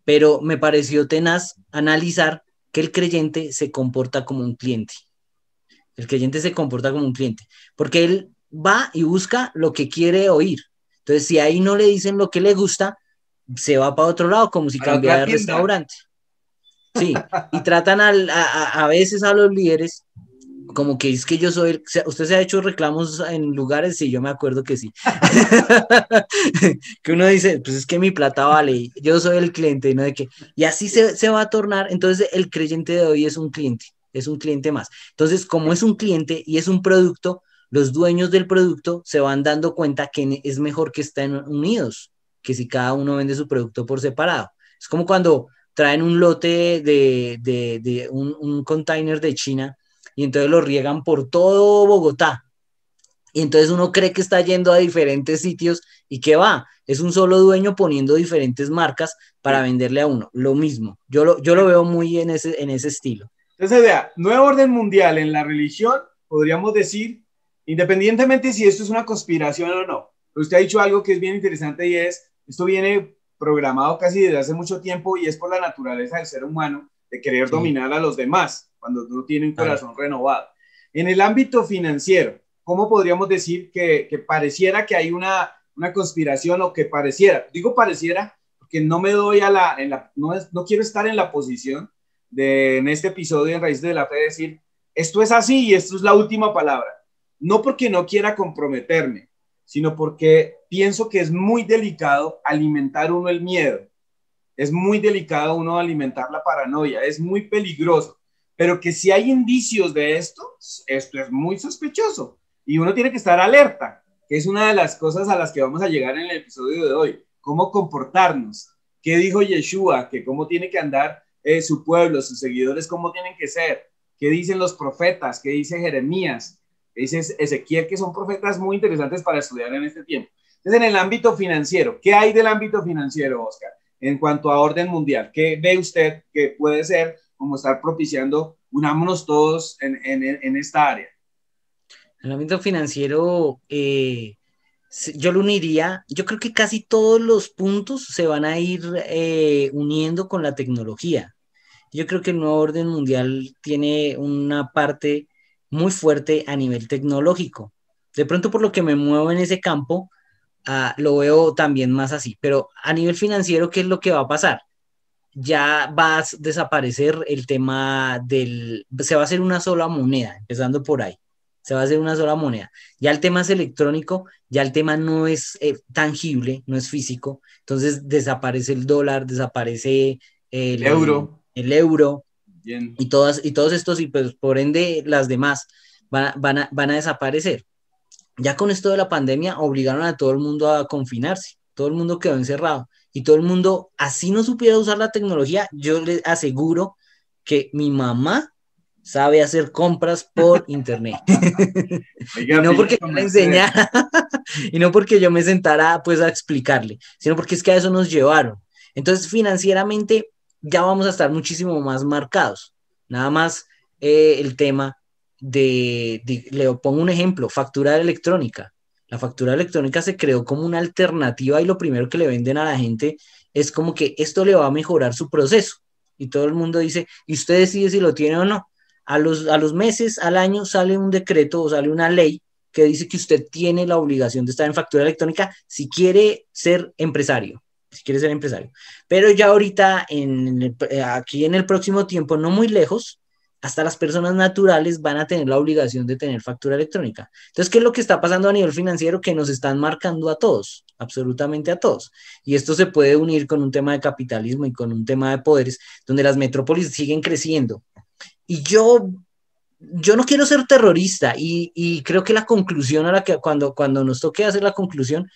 pero me pareció tenaz analizar que el creyente se comporta como un cliente. El creyente se comporta como un cliente, porque él va y busca lo que quiere oír. Entonces, si ahí no le dicen lo que le gusta, se va para otro lado, como si Para cambiara otra de tienda. restaurante. Sí, y tratan a veces a los líderes como que es que yo soy, usted se ha hecho reclamos en lugares, sí, yo me acuerdo que sí. Que uno dice, pues es que mi plata vale, yo soy el cliente, ¿no? De que, y así se va a tornar, entonces el creyente de hoy es un cliente más. Entonces, como es un cliente y es un producto, los dueños del producto se van dando cuenta que es mejor que estén unidos, que si cada uno vende su producto por separado. Es como cuando traen un lote de un container de China y entonces lo riegan por todo Bogotá. Y entonces uno cree que está yendo a diferentes sitios y que va, es un solo dueño poniendo diferentes marcas para Sí. venderle a uno. Lo mismo, yo lo veo muy en ese estilo. Entonces, vea, nuevo orden mundial en la religión, podríamos decir, independientemente si esto es una conspiración o no. Usted ha dicho algo que es bien interesante y es, esto viene programado casi desde hace mucho tiempo y es por la naturaleza del ser humano de querer Sí, dominar a los demás cuando uno tiene un claro. corazón renovado. En el ámbito financiero, ¿cómo podríamos decir que pareciera que hay una conspiración o que pareciera? Digo pareciera porque no me doy no quiero estar en la posición en este episodio en Raíces de la Fe decir, esto es así y esto es la última palabra. No porque no quiera comprometerme, sino porque pienso que es muy delicado alimentar uno el miedo. Es muy delicado uno alimentar la paranoia, es muy peligroso. Pero que si hay indicios de esto es muy sospechoso y uno tiene que estar alerta, que es una de las cosas a las que vamos a llegar en el episodio de hoy. Cómo comportarnos. ¿Qué dijo Yeshua? Que cómo tiene que andar su pueblo, sus seguidores, cómo tienen que ser. ¿Qué dicen los profetas? ¿Qué dice Jeremías? ¿Qué dice Ezequiel? Que son profetas muy interesantes para estudiar en este tiempo. Entonces, en el ámbito financiero, ¿qué hay del ámbito financiero, Oscar? En cuanto a orden mundial, ¿qué ve usted que puede ser como estar propiciando unámonos todos en esta área? En el ámbito financiero, yo lo uniría, yo creo que casi todos los puntos se van a ir uniendo con la tecnología. Yo creo que el nuevo orden mundial tiene una parte muy fuerte a nivel tecnológico. De pronto por lo que me muevo en ese campo, lo veo también más así. Pero a nivel financiero, ¿qué es lo que va a pasar? Ya va a desaparecer el tema se va a hacer una sola moneda, empezando por ahí. Se va a hacer una sola moneda. Ya el tema es electrónico, ya el tema no es tangible, no es físico. Entonces desaparece el dólar, desaparece El euro. el euro Bien. y todos estos, y pues por ende las demás van a desaparecer. Ya con esto de la pandemia obligaron a todo el mundo a confinarse, todo el mundo quedó encerrado y todo el mundo, así no supiera usar la tecnología, yo les aseguro que mi mamá sabe hacer compras por internet. Y Oiga, no pilla porque con yo le Mercedes. enseñara, y no porque yo me sentara pues a explicarle, sino porque es que a eso nos llevaron. Entonces, financieramente ya vamos a estar muchísimo más marcados. Nada más el tema le pongo un ejemplo, factura electrónica. La factura electrónica se creó como una alternativa y lo primero que le venden a la gente es como que esto le va a mejorar su proceso. Y todo el mundo dice, y usted decide si lo tiene o no. A los meses, al año, sale un decreto o sale una ley que dice que usted tiene la obligación de estar en factura electrónica si quiere ser empresario. Si quiere ser empresario. Pero ya ahorita, aquí en el próximo tiempo, no muy lejos, hasta las personas naturales van a tener la obligación de tener factura electrónica. Entonces, ¿qué es lo que está pasando a nivel financiero? Que nos están marcando a todos, absolutamente a todos. Y esto se puede unir con un tema de capitalismo y con un tema de poderes, donde las metrópolis siguen creciendo. Y yo yo no quiero ser terrorista y creo que la conclusión a la que cuando nos toque hacer la conclusión,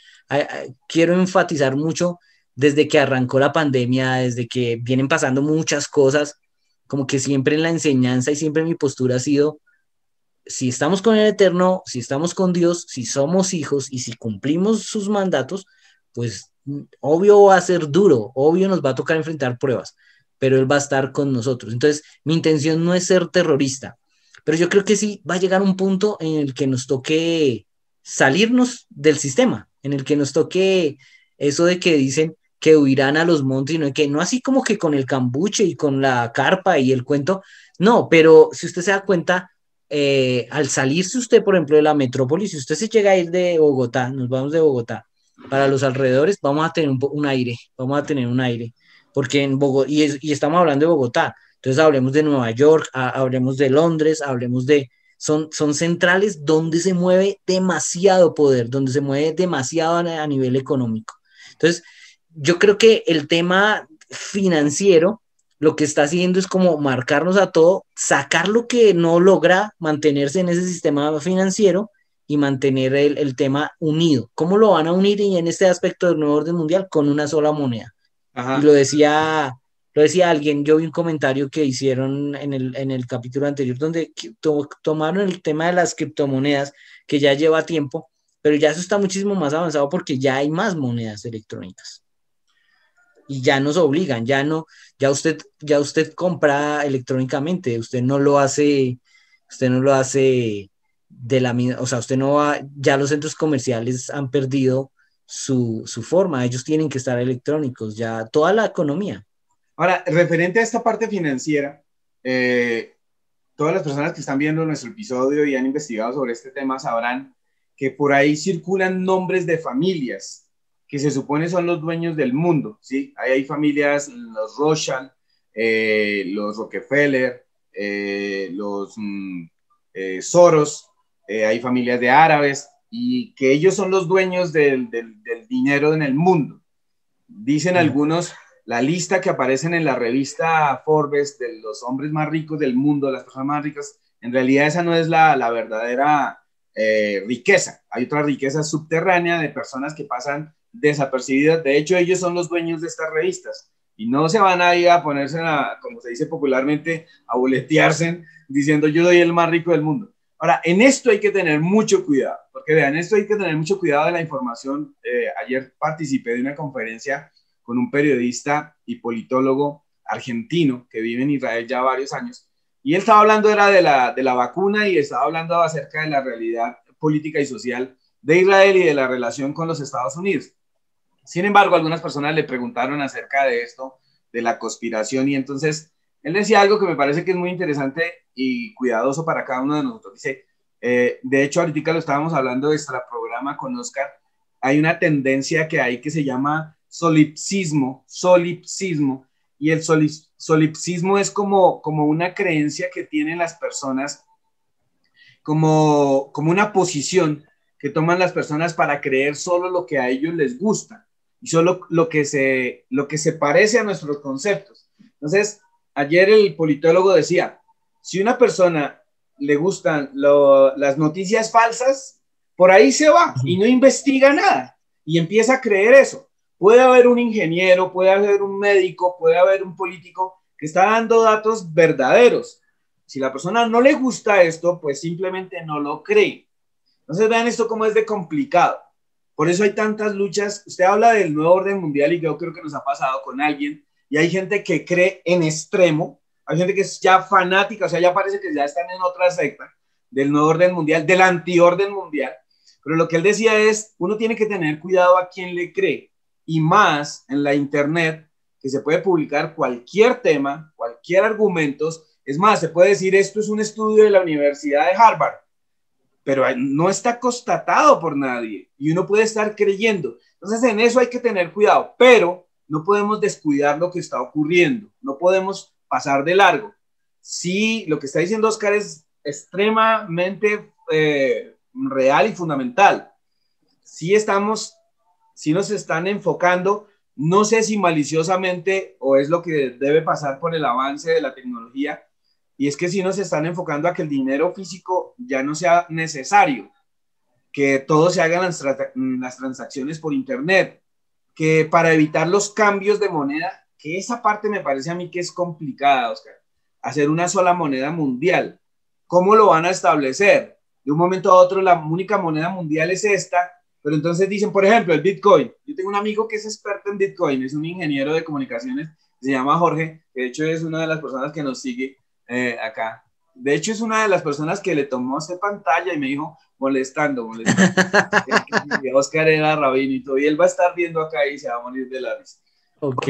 quiero enfatizar mucho desde que arrancó la pandemia, desde que vienen pasando muchas cosas, como que siempre en la enseñanza y siempre mi postura ha sido, si estamos con el Eterno, si estamos con Dios, si somos hijos y si cumplimos sus mandatos, pues obvio va a ser duro, obvio nos va a tocar enfrentar pruebas, pero Él va a estar con nosotros. Entonces, mi intención no es ser terrorista, pero yo creo que sí va a llegar un punto en el que nos toque salirnos del sistema, en el que nos toque eso de que dicen que huirán a los montes, y no, que no así como que con el cambuche y con la carpa y el cuento, no, pero si usted se da cuenta, al salirse usted, por ejemplo, de la metrópoli, si usted se llega a ir de Bogotá, nos vamos de Bogotá, para los alrededores, vamos a tener un aire, vamos a tener un aire, porque en Bogotá, y estamos hablando de Bogotá, entonces hablemos de Nueva York, hablemos de Londres, hablemos de, son centrales donde se mueve demasiado poder, donde se mueve demasiado a nivel económico. Entonces, yo creo que el tema financiero lo que está haciendo es como marcarnos a todo, sacar lo que no logra mantenerse en ese sistema financiero y mantener el tema unido. ¿Cómo lo van a unir y en este aspecto del nuevo orden mundial? Con una sola moneda. Ajá. Y lo decía alguien, yo vi un comentario que hicieron en el capítulo anterior donde tomaron el tema de las criptomonedas, que ya lleva tiempo, pero ya eso está muchísimo más avanzado porque ya hay más monedas electrónicas. Y ya nos obligan, ya usted compra electrónicamente, usted no lo hace de la misma, o sea, usted no va, ya los centros comerciales han perdido su forma, ellos tienen que estar electrónicos, ya toda la economía. Ahora, referente a esta parte financiera, todas las personas que están viendo nuestro episodio y han investigado sobre este tema sabrán que por ahí circulan nombres de familias que se supone son los dueños del mundo, ¿sí? Ahí hay familias, los Rothschild, los Rockefeller, los Soros, hay familias de árabes, y que ellos son los dueños del dinero en el mundo. Dicen algunos, la lista que aparecen en la revista Forbes de los hombres más ricos del mundo, las personas más ricas, en realidad esa no es la verdadera riqueza. Hay otra riqueza subterránea de personas que pasan desapercibidas. De hecho, ellos son los dueños de estas revistas y no se van a ir a ponerse, como se dice popularmente, a boletearse diciendo yo soy el más rico del mundo. Ahora, en esto hay que tener mucho cuidado, porque vean, esto hay que tener mucho cuidado de la información. Ayer participé de una conferencia con un periodista y politólogo argentino que vive en Israel ya varios años, y él estaba hablando era de la vacuna y estaba hablando acerca de la realidad política y social de Israel y de la relación con los Estados Unidos. Sin embargo, algunas personas le preguntaron acerca de esto, de la conspiración, y entonces él decía algo que me parece que es muy interesante y cuidadoso para cada uno de nosotros. Dice, de hecho, ahorita lo estábamos hablando de nuestro programa con Oscar, hay una tendencia que hay que se llama solipsismo, y el solipsismo es como una creencia que tienen las personas, como una posición que toman las personas para creer solo lo que a ellos les gusta y solo lo que se parece a nuestros conceptos. Entonces, ayer el politólogo decía, si una persona le gustan las noticias falsas, por ahí se va y no investiga nada y empieza a creer eso. Puede haber un ingeniero, puede haber un médico, puede haber un político que está dando datos verdaderos. Si la persona no le gusta esto, pues simplemente no lo cree. Entonces vean esto cómo es de complicado. Por eso hay tantas luchas. Usted habla del nuevo orden mundial y yo creo que nos ha pasado con alguien, y hay gente que cree en extremo, hay gente que es ya fanática, o sea, ya parece que ya están en otra secta del nuevo orden mundial, del antiorden mundial. Pero lo que él decía es, uno tiene que tener cuidado a quién le cree, y más en la internet, que se puede publicar cualquier tema, cualquier argumento. Es más, se puede decir, esto es un estudio de la Universidad de Harvard, pero no está constatado por nadie y uno puede estar creyendo. Entonces, en eso hay que tener cuidado, pero no podemos descuidar lo que está ocurriendo, no podemos pasar de largo. Sí, lo que está diciendo Oscar es extremadamente real y fundamental. Sí nos están enfocando, no sé si maliciosamente o es lo que debe pasar por el avance de la tecnología, y es que sí nos están enfocando a que el dinero físico ya no sea necesario, que todo se hagan las transacciones por internet, que para evitar los cambios de moneda, que esa parte me parece a mí que es complicada, Oscar, hacer una sola moneda mundial. ¿Cómo lo van a establecer? De un momento a otro la única moneda mundial es esta, pero entonces dicen, por ejemplo, el Bitcoin. Yo tengo un amigo que es experto en Bitcoin, es un ingeniero de comunicaciones, se llama Jorge, que de hecho es una de las personas que nos sigue acá. De hecho es una de las personas que le tomó esta pantalla y me dijo, molestando. Oscar era rabinito y él va a estar viendo acá y se va a morir de la risa. Ok.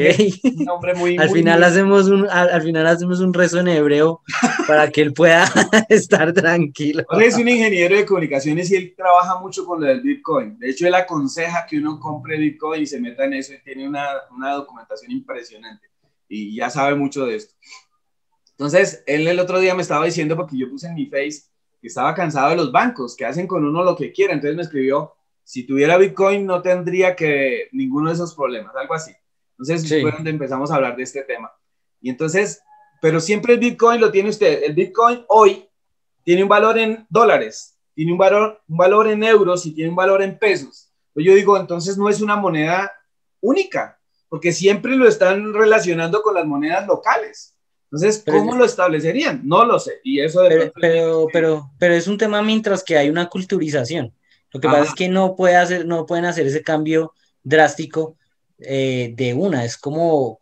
Un hombre muy, al final hacemos un rezo en hebreo para que él pueda estar tranquilo. Él es un ingeniero de comunicaciones y él trabaja mucho con lo del Bitcoin. De hecho, él aconseja que uno compre Bitcoin y se meta en eso y tiene una documentación impresionante y ya sabe mucho de esto. Entonces, él el otro día me estaba diciendo, porque yo puse en mi Face que estaba cansado de los bancos, que hacen con uno lo que quiera. Entonces me escribió, si tuviera Bitcoin no tendría que ninguno de esos problemas, algo así. Entonces sí, fue donde empezamos a hablar de este tema. Y entonces, pero siempre el Bitcoin lo tiene usted. El Bitcoin hoy tiene un valor en dólares, tiene un valor en euros y tiene un valor en pesos. Pues yo digo, entonces no es una moneda única, porque siempre lo están relacionando con las monedas locales. Entonces, ¿cómo lo establecerían? No lo sé. Y eso pero es un tema mientras que hay una culturización. Lo que pasa es que no pueden hacer ese cambio drástico de una. Es como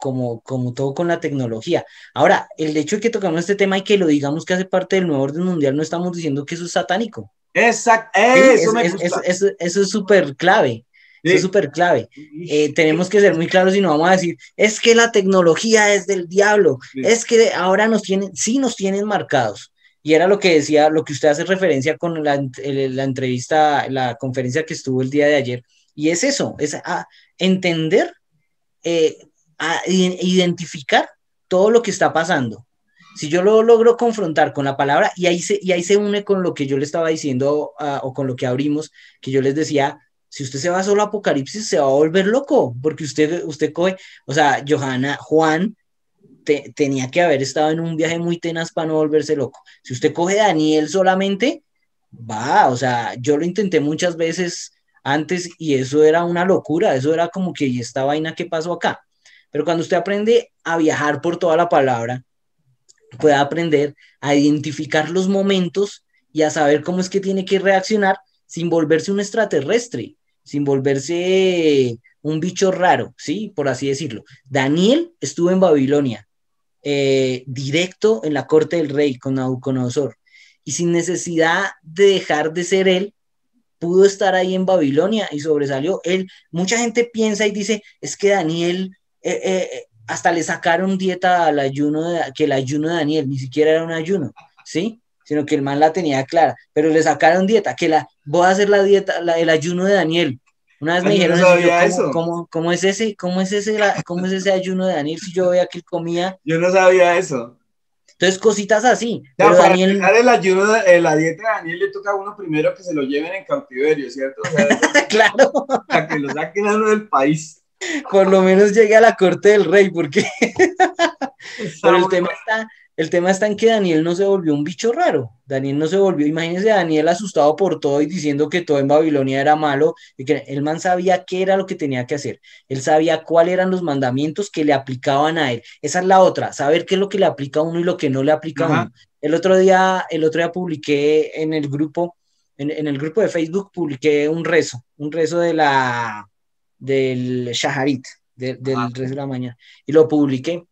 todo con la tecnología. Ahora, el hecho de que tocamos este tema y que lo digamos que hace parte del nuevo orden mundial, no estamos diciendo que eso es satánico. Exacto. Eso es súper clave. Eso es súper clave. Tenemos que ser muy claros y no vamos a decir, es que la tecnología es del diablo, es que ahora nos tienen marcados. Y era lo que decía, lo que usted hace referencia con la entrevista, la conferencia que estuvo el día de ayer. Y es eso, es a entender, a identificar todo lo que está pasando. Si yo lo logro confrontar con la palabra, y ahí se une con lo que yo le estaba diciendo, o con lo que abrimos, que yo les decía, si usted se va solo a Apocalipsis, se va a volver loco, porque usted coge, o sea, Juan tenía que haber estado en un viaje muy tenaz para no volverse loco. Si usted coge Daniel solamente, o sea, yo lo intenté muchas veces antes y eso era una locura, eso era como que, ¿y esta vaina qué pasó acá? Pero cuando usted aprende a viajar por toda la palabra, puede aprender a identificar los momentos y a saber cómo es que tiene que reaccionar sin volverse un extraterrestre, sin volverse un bicho raro, ¿sí? Por así decirlo. Daniel estuvo en Babilonia, directo en la corte del rey con Nabucodonosor, y sin necesidad de dejar de ser él, pudo estar ahí en Babilonia y sobresalió. Mucha gente piensa y dice, es que Daniel, hasta le sacaron dieta al ayuno, que el ayuno de Daniel ni siquiera era un ayuno, ¿sí? Sino que el man la tenía clara, pero le sacaron dieta, voy a hacer la dieta, el ayuno de Daniel. Una vez me dijeron, ¿cómo es ese ayuno de Daniel si yo veía que él comía? Yo no sabía eso. Entonces, cositas así. Ya, pero para Daniel, el ayuno, la dieta de Daniel le toca a uno primero que se lo lleven en cautiverio, ¿cierto? O sea, claro. Para que lo saquen a uno del país. Por lo menos llegue a la corte del rey, porque pero el tema está en que Daniel no se volvió un bicho raro. Daniel no se volvió, imagínense Daniel asustado por todo y diciendo que todo en Babilonia era malo, y que el man sabía qué era lo que tenía que hacer. Él sabía cuáles eran los mandamientos que le aplicaban a él. Esa es la otra, saber qué es lo que le aplica a uno y lo que no le aplica a uno. El otro día publiqué en el grupo de Facebook, publiqué un rezo del Shaharit, del rezo de la mañana, y lo publiqué.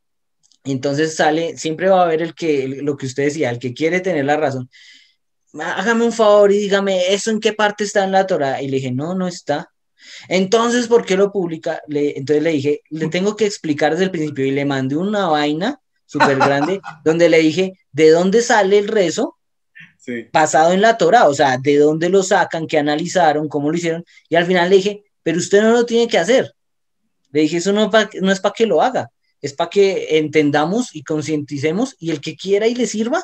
Entonces siempre va a haber lo que usted decía, el que quiere tener la razón. Hágame un favor y dígame, ¿eso en qué parte está en la Torá? Y le dije, no está. Entonces, ¿por qué lo publica? Entonces le dije, le tengo que explicar desde el principio, y le mandé una vaina súper grande donde le dije, ¿de dónde sale el rezo? Sí. Basado en la Torá, o sea, ¿de dónde lo sacan? ¿Qué analizaron? ¿Cómo lo hicieron? Y al final le dije, pero usted no lo tiene que hacer. Le dije, eso no es para que lo haga, es para que entendamos y concienticemos, y el que quiera y le sirva,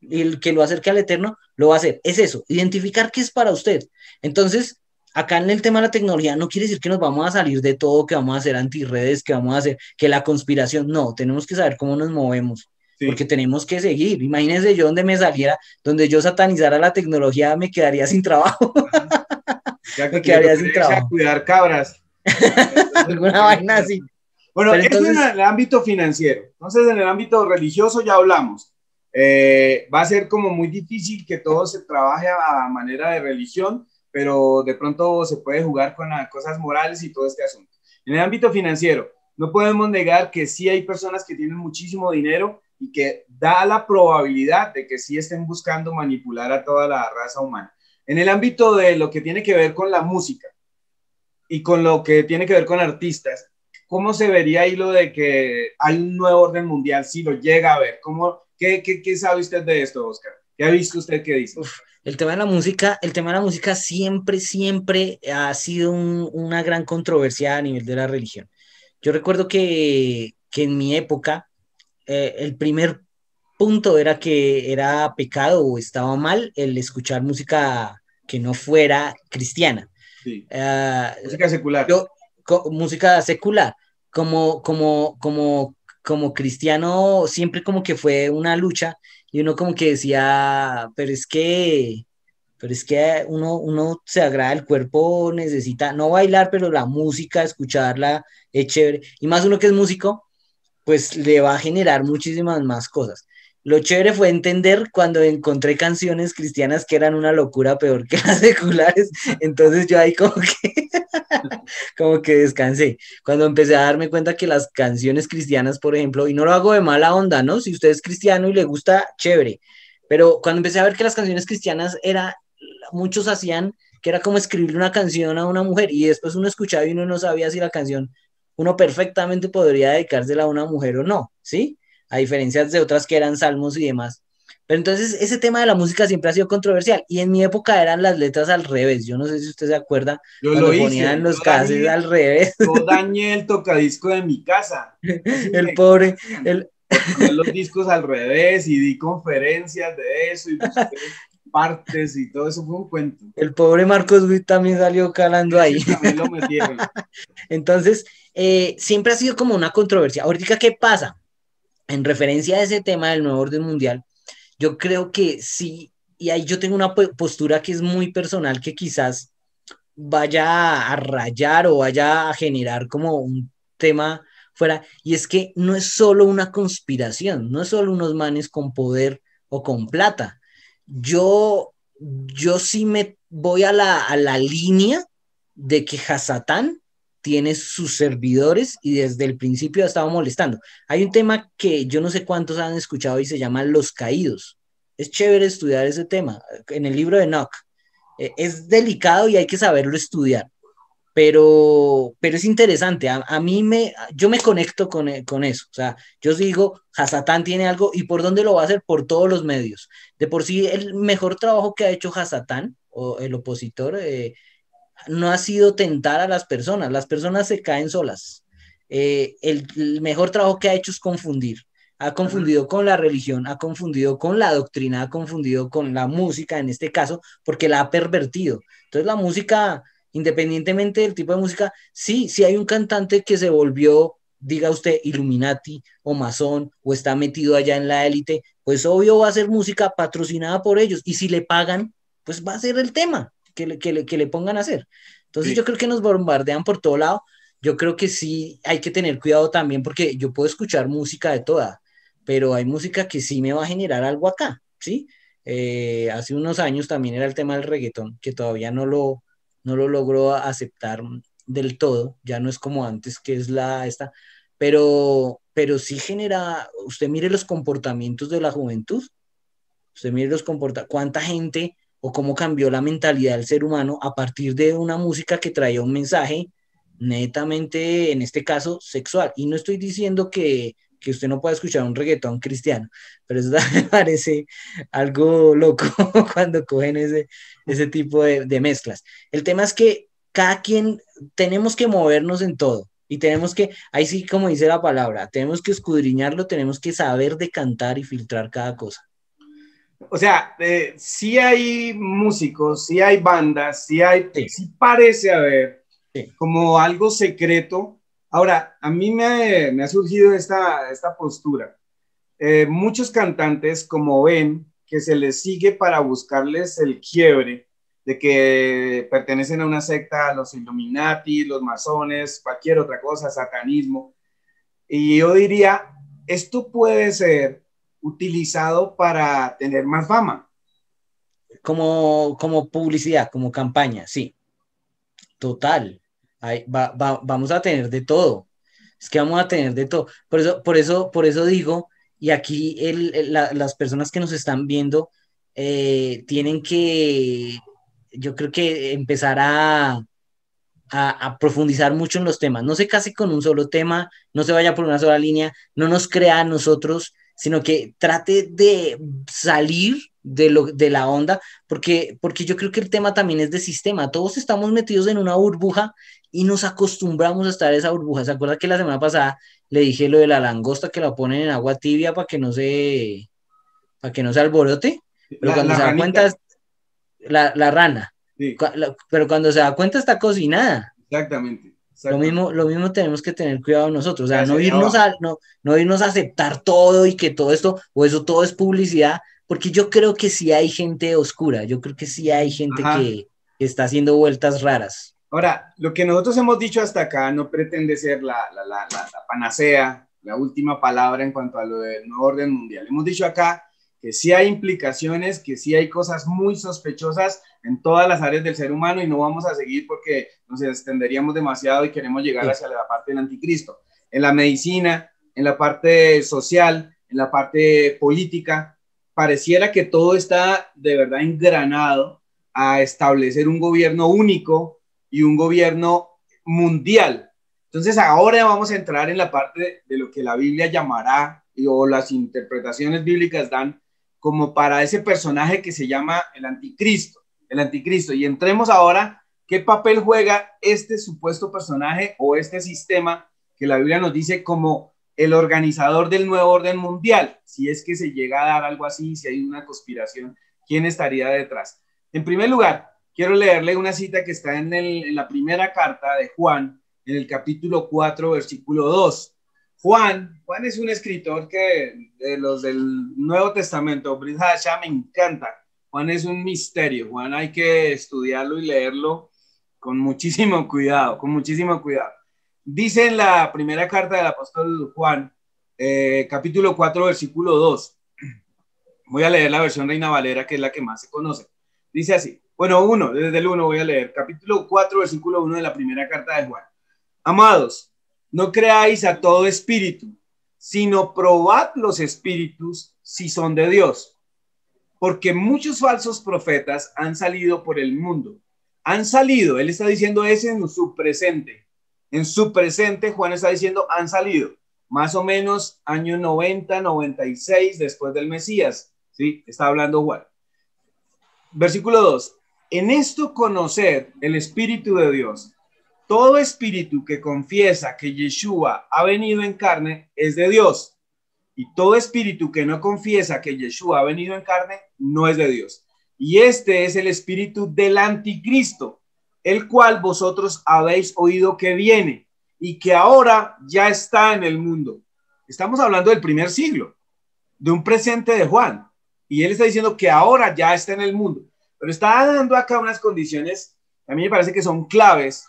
y el que lo acerque al Eterno, lo va a hacer. Es eso, identificar qué es para usted. Entonces, acá en el tema de la tecnología, no quiere decir que nos vamos a salir de todo, que vamos a hacer antirredes, que vamos a hacer que la conspiración, no, tenemos que saber cómo nos movemos. Sí. porque tenemos que seguir. Imagínense yo donde me saliera, donde yo satanizara la tecnología, me quedaría sin trabajo, Ya me que le quedaría sin tocaría irse a trabajo. cuidar cabras. Entonces, Alguna vaina así. bueno, Pero eso en entonces, el ámbito financiero. Entonces, en el ámbito religioso ya hablamos. Va a ser como muy difícil que todo se trabaje a manera de religión, pero de pronto se puede jugar con las cosas morales y todo este asunto. En el ámbito financiero, no podemos negar que sí hay personas que tienen muchísimo dinero y que da la probabilidad de que sí estén buscando manipular a toda la raza humana. En el ámbito de lo que tiene que ver con la música y con lo que tiene que ver con artistas, ¿cómo se vería ahí lo de que hay un nuevo orden mundial? Si lo llega a ver, ¿qué sabe usted de esto, Oscar? ¿Qué ha visto usted que dice? uf, el tema de la música siempre, siempre ha sido una gran controversia a nivel de la religión. Yo recuerdo que en mi época, el primer punto era que era pecado o estaba mal el escuchar música que no fuera cristiana. Sí, Ah, música secular. yo, música secular, como cristiano, siempre como que fue una lucha y uno como que decía, pero es que uno se agrada el cuerpo, necesita no bailar, pero la música, escucharla es chévere. Y más uno que es músico, pues le va a generar muchísimas más cosas. Lo chévere fue entender cuando encontré canciones cristianas que eran una locura peor que las seculares, entonces yo ahí como que descansé. Cuando empecé a darme cuenta que las canciones cristianas, por ejemplo, y no lo hago de mala onda, ¿no? Si usted es cristiano y le gusta, chévere. Pero cuando empecé a ver que las canciones cristianas muchos hacían que era como escribir una canción a una mujer y después uno escuchaba y uno no sabía si la canción, uno perfectamente podría dedicársela a una mujer o no, ¿sí? A diferencia de otras que eran salmos y demás. Pero entonces ese tema de la música siempre ha sido controversial y en mi época eran las letras al revés. Yo no sé si usted se acuerda Yo lo cuando ponían hice, los cassettes al revés. yo dañé el tocadisco de mi casa. Casi El me pobre, cagan el, por poner los discos al revés y di conferencias de eso y busqué partes y todo eso fue un cuento. el pobre Marcos Witt también salió calando ahí. Ese también lo metieron. Entonces, siempre ha sido como una controversia. Ahorita, ¿qué pasa? En referencia a ese tema del nuevo orden mundial, yo creo que sí, y ahí yo tengo una postura que es muy personal, que quizás vaya a rayar o vaya a generar como un tema fuera, y es que no es solo una conspiración, no es solo unos manes con poder o con plata. Yo sí me voy a la línea de que Hasatán tiene sus servidores y desde el principio ha estado molestando. Hay un tema que yo no sé cuántos han escuchado y se llama Los Caídos. Es chévere estudiar ese tema en el libro de Enoch. Es delicado y hay que saberlo estudiar, pero es interesante. Yo me conecto con eso. O sea, yo digo, Hasatán tiene algo y ¿por dónde lo va a hacer? Por todos los medios. De por sí, el mejor trabajo que ha hecho Hasatán o el opositor no ha sido tentar a las personas se caen solas. El mejor trabajo que ha hecho es confundir. Ha confundido con la religión, ha confundido con la doctrina, ha confundido con la música en este caso, porque la ha pervertido. Entonces la música, independientemente del tipo de música, sí, sí hay un cantante que se volvió, diga usted, Illuminati o masón o está metido allá en la élite, pues obvio va a ser música patrocinada por ellos y si le pagan, pues va a ser el tema que le pongan a hacer. Entonces yo Sí. creo que nos bombardean por todo lado. Yo creo que sí hay que tener cuidado también porque yo puedo escuchar música de toda, pero hay música que sí me va a generar algo acá, ¿sí? Hace unos años también era el tema del reggaetón, que todavía no lo logro aceptar del todo, ya no es como antes, que es esta, pero sí genera, usted mire los comportamientos de la juventud, usted mire cuánta gente o cómo cambió la mentalidad del ser humano a partir de una música que traía un mensaje netamente, en este caso, sexual. Y no estoy diciendo que usted no pueda escuchar un reggaetón cristiano, pero eso me parece algo loco cuando cogen ese tipo de mezclas. El tema es que cada quien tenemos que movernos en todo. Y tenemos que, ahí sí, como dice la palabra, tenemos que escudriñarlo, tenemos que saber decantar y filtrar cada cosa. O sea, sí hay músicos, sí hay bandas, Sí, sí parece haber sí. como algo secreto. Ahora, a mí me ha surgido esta postura. muchos cantantes, como ven, que se les sigue para buscarles el quiebre de que pertenecen a una secta, a los Illuminati, los masones, cualquier otra cosa, satanismo. Y yo diría, esto puede ser utilizado para tener más fama. Como publicidad, como campaña, sí, total. Vamos a tener de todo. Es que vamos a tener de todo. Por eso digo, y aquí las personas que nos están viendo tienen que, yo creo que empezar a profundizar mucho en los temas. No se case con un solo tema, no se vaya por una sola línea, no nos crea a nosotros, sino que trate de salir de la onda, porque yo creo que el tema también es de sistema. Todos estamos metidos en una burbuja y nos acostumbramos a estar en esa burbuja. ¿Se acuerda que la semana pasada le dije lo de la langosta que la ponen en agua tibia para que no se alborote? Pero cuando La se da ranita. cuenta, la rana. Sí, Pero cuando se da cuenta está cocinada. exactamente, Lo exactamente. mismo, lo mismo tenemos que tener cuidado nosotros, o sea, Ya sería abajo. no irnos a aceptar todo y que todo esto, o eso todo es publicidad, porque yo creo que sí hay gente oscura, yo creo que sí hay gente Ajá. que está haciendo vueltas raras. Ahora, lo que nosotros hemos dicho hasta acá no pretende ser la panacea, la última palabra en cuanto a lo del nuevo orden mundial. Hemos dicho acá que sí hay implicaciones, que sí hay cosas muy sospechosas en todas las áreas del ser humano y no vamos a seguir porque nos extenderíamos demasiado y queremos llegar Sí. hacia la parte del anticristo. En la medicina, en la parte social, en la parte política, pareciera que todo está de verdad engranado a establecer un gobierno único y un gobierno mundial. Entonces ahora vamos a entrar en la parte de lo que la Biblia llamará o las interpretaciones bíblicas dan como para ese personaje que se llama el anticristo, el anticristo. Y entremos ahora, ¿qué papel juega este supuesto personaje o este sistema que la Biblia nos dice como el organizador del nuevo orden mundial? Si es que se llega a dar algo así, si hay una conspiración, ¿quién estaría detrás? En primer lugar, quiero leerle una cita que está en la primera carta de Juan, en el capítulo 4, versículo 2. Juan es un escritor que de los del Nuevo Testamento, Brit Hadashah, me encanta. Juan es un misterio. Juan hay que estudiarlo y leerlo con muchísimo cuidado, con muchísimo cuidado. Dice en la primera carta del apóstol Juan, capítulo 4, versículo 2. Voy a leer la versión Reina Valera, que es la que más se conoce. Dice así. Bueno, desde el 1 voy a leer. Capítulo 4, versículo 1 de la primera carta de Juan. Amados, no creáis a todo espíritu, sino probad los espíritus si son de Dios. Porque muchos falsos profetas han salido por el mundo. Han salido, él está diciendo eso en su presente. En su presente, Juan está diciendo han salido. Más o menos año 90, 96 después del Mesías. ¿Sí? Está hablando Juan. Versículo 2. En esto conocer el Espíritu de Dios. Todo espíritu que confiesa que Yeshua ha venido en carne es de Dios. Y todo espíritu que no confiesa que Yeshua ha venido en carne no es de Dios. Y este es el espíritu del anticristo, el cual vosotros habéis oído que viene y que ahora ya está en el mundo. Estamos hablando del primer siglo, de un presente de Juan. Y él está diciendo que ahora ya está en el mundo. Pero está dando acá unas condiciones que a mí me parece que son claves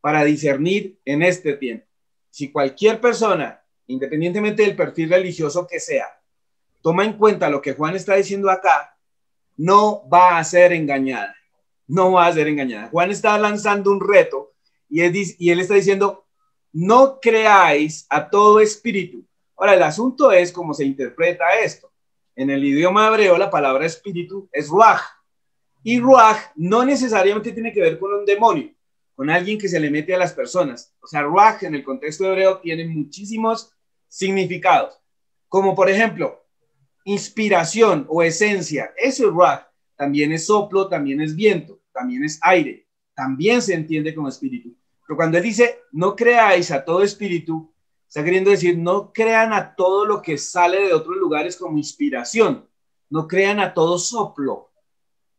para discernir en este tiempo. Si cualquier persona, independientemente del perfil religioso que sea, toma en cuenta lo que Juan está diciendo acá, no va a ser engañada. No va a ser engañada. Juan está lanzando un reto y él está diciendo, no creáis a todo espíritu. Ahora, el asunto es cómo se interpreta esto. En el idioma hebreo, la palabra espíritu es ruaj. Y ruaj no necesariamente tiene que ver con un demonio, con alguien que se le mete a las personas. O sea, ruaj en el contexto hebreo tiene muchísimos significados, como por ejemplo, inspiración o esencia. Eso es ruaj. También es soplo, también es viento, también es aire. También se entiende como espíritu. Pero cuando él dice, no creáis a todo espíritu, está queriendo decir, no crean a todo lo que sale de otros lugares como inspiración. No crean a todo soplo,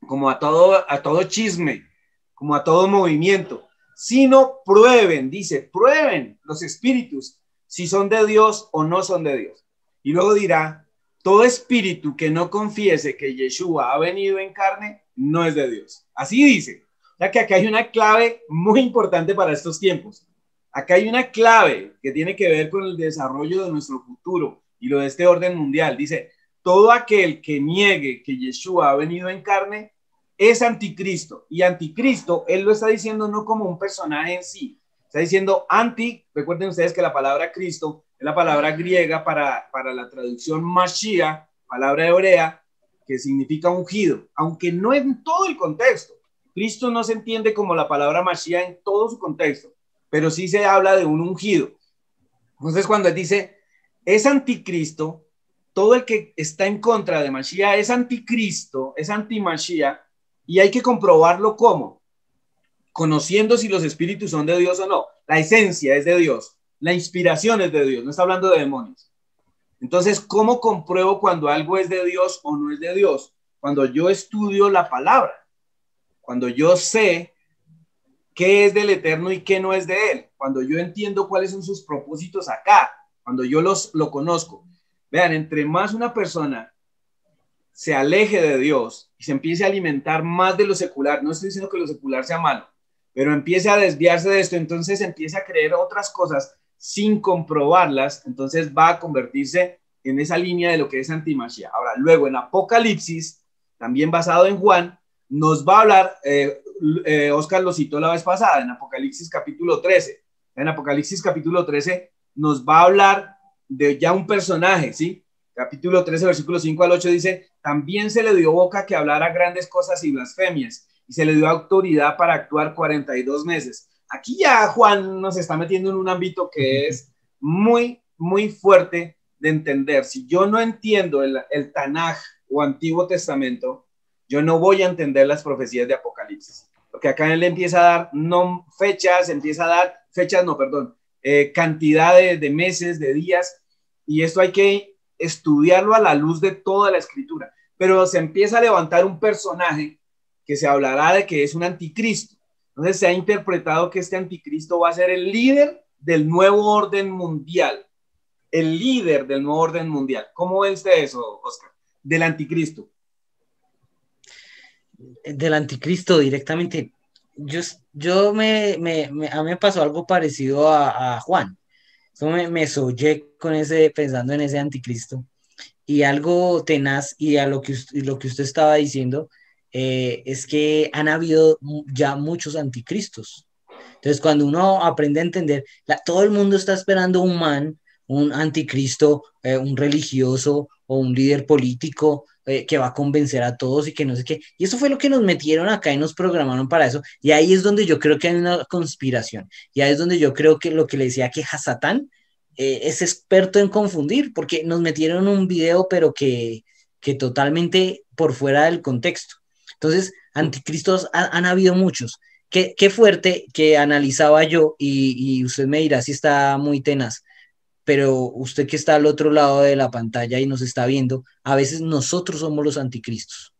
como a todo chisme, como a todo movimiento, sino prueben, dice, prueben los espíritus si son de Dios o no son de Dios. Y luego dirá, todo espíritu que no confiese que Yeshua ha venido en carne no es de Dios. Así dice. O sea que acá hay una clave muy importante para estos tiempos. Acá hay una clave que tiene que ver con el desarrollo de nuestro futuro y lo de este orden mundial. Dice, todo aquel que niegue que Yeshua ha venido en carne es anticristo. Y anticristo, él lo está diciendo no como un personaje en sí. Está diciendo anti, recuerden ustedes que la palabra Cristo es la palabra griega para la traducción Mashiach, palabra hebrea, que significa ungido, aunque no en todo el contexto. Cristo no se entiende como la palabra Mashiach en todo su contexto, pero sí se habla de un ungido. Entonces, cuando él dice, es anticristo, todo el que está en contra de Mashiach es anticristo, es anti-Mashiach, y hay que comprobarlo ¿cómo? Conociendo si los espíritus son de Dios o no. La esencia es de Dios, la inspiración es de Dios, no está hablando de demonios. Entonces, ¿cómo compruebo cuando algo es de Dios o no es de Dios? Cuando yo estudio la palabra, cuando yo sé qué es del Eterno y qué no es de Él, cuando yo entiendo cuáles son sus propósitos acá, cuando yo lo conozco. Vean, entre más una persona se aleje de Dios y se empiece a alimentar más de lo secular, no estoy diciendo que lo secular sea malo, pero empiece a desviarse de esto, entonces empiece a creer otras cosas sin comprobarlas, entonces va a convertirse en esa línea de lo que es anti-Mashiach. Ahora, luego en Apocalipsis, también basado en Juan, nos va a hablar, Oscar lo citó la vez pasada, en Apocalipsis capítulo 13. En Apocalipsis capítulo 13 nos va a hablar de ya un personaje, ¿sí? Capítulo 13, versículo 5 al 8 dice, también se le dio boca que hablara grandes cosas y blasfemias, y se le dio autoridad para actuar 42 meses. Aquí ya Juan nos está metiendo en un ámbito que es muy, muy fuerte de entender. Si yo no entiendo el Tanaj o Antiguo Testamento, yo no voy a entender las profecías de Apocalipsis. Porque acá él empieza a dar cantidad de meses, de días, y esto hay que estudiarlo a la luz de toda la escritura. Pero se empieza a levantar un personaje que se hablará de que es un anticristo. Entonces se ha interpretado que este anticristo va a ser el líder del nuevo orden mundial. El líder del nuevo orden mundial. ¿Cómo ve usted eso, Oscar? Del anticristo. Del anticristo directamente. A mí me pasó algo parecido a Juan. Eso me soñé con pensando en ese anticristo. Y algo tenaz, y a lo que usted estaba diciendo, es que han habido ya muchos anticristos. Entonces, cuando uno aprende a entender, todo el mundo está esperando un anticristo, un religioso o un líder político que va a convencer a todos y que no sé qué. Y eso fue lo que nos metieron acá y nos programaron para eso. Y ahí es donde yo creo que hay una conspiración. Y ahí es donde yo creo que lo que le decía que Hasatán es experto en confundir, porque nos metieron un video, pero que totalmente por fuera del contexto. Entonces, anticristos han habido muchos. Qué fuerte que analizaba yo, y usted me dirá si está muy tenaz, pero usted que está al otro lado de la pantalla y nos está viendo, a veces nosotros somos los anticristos.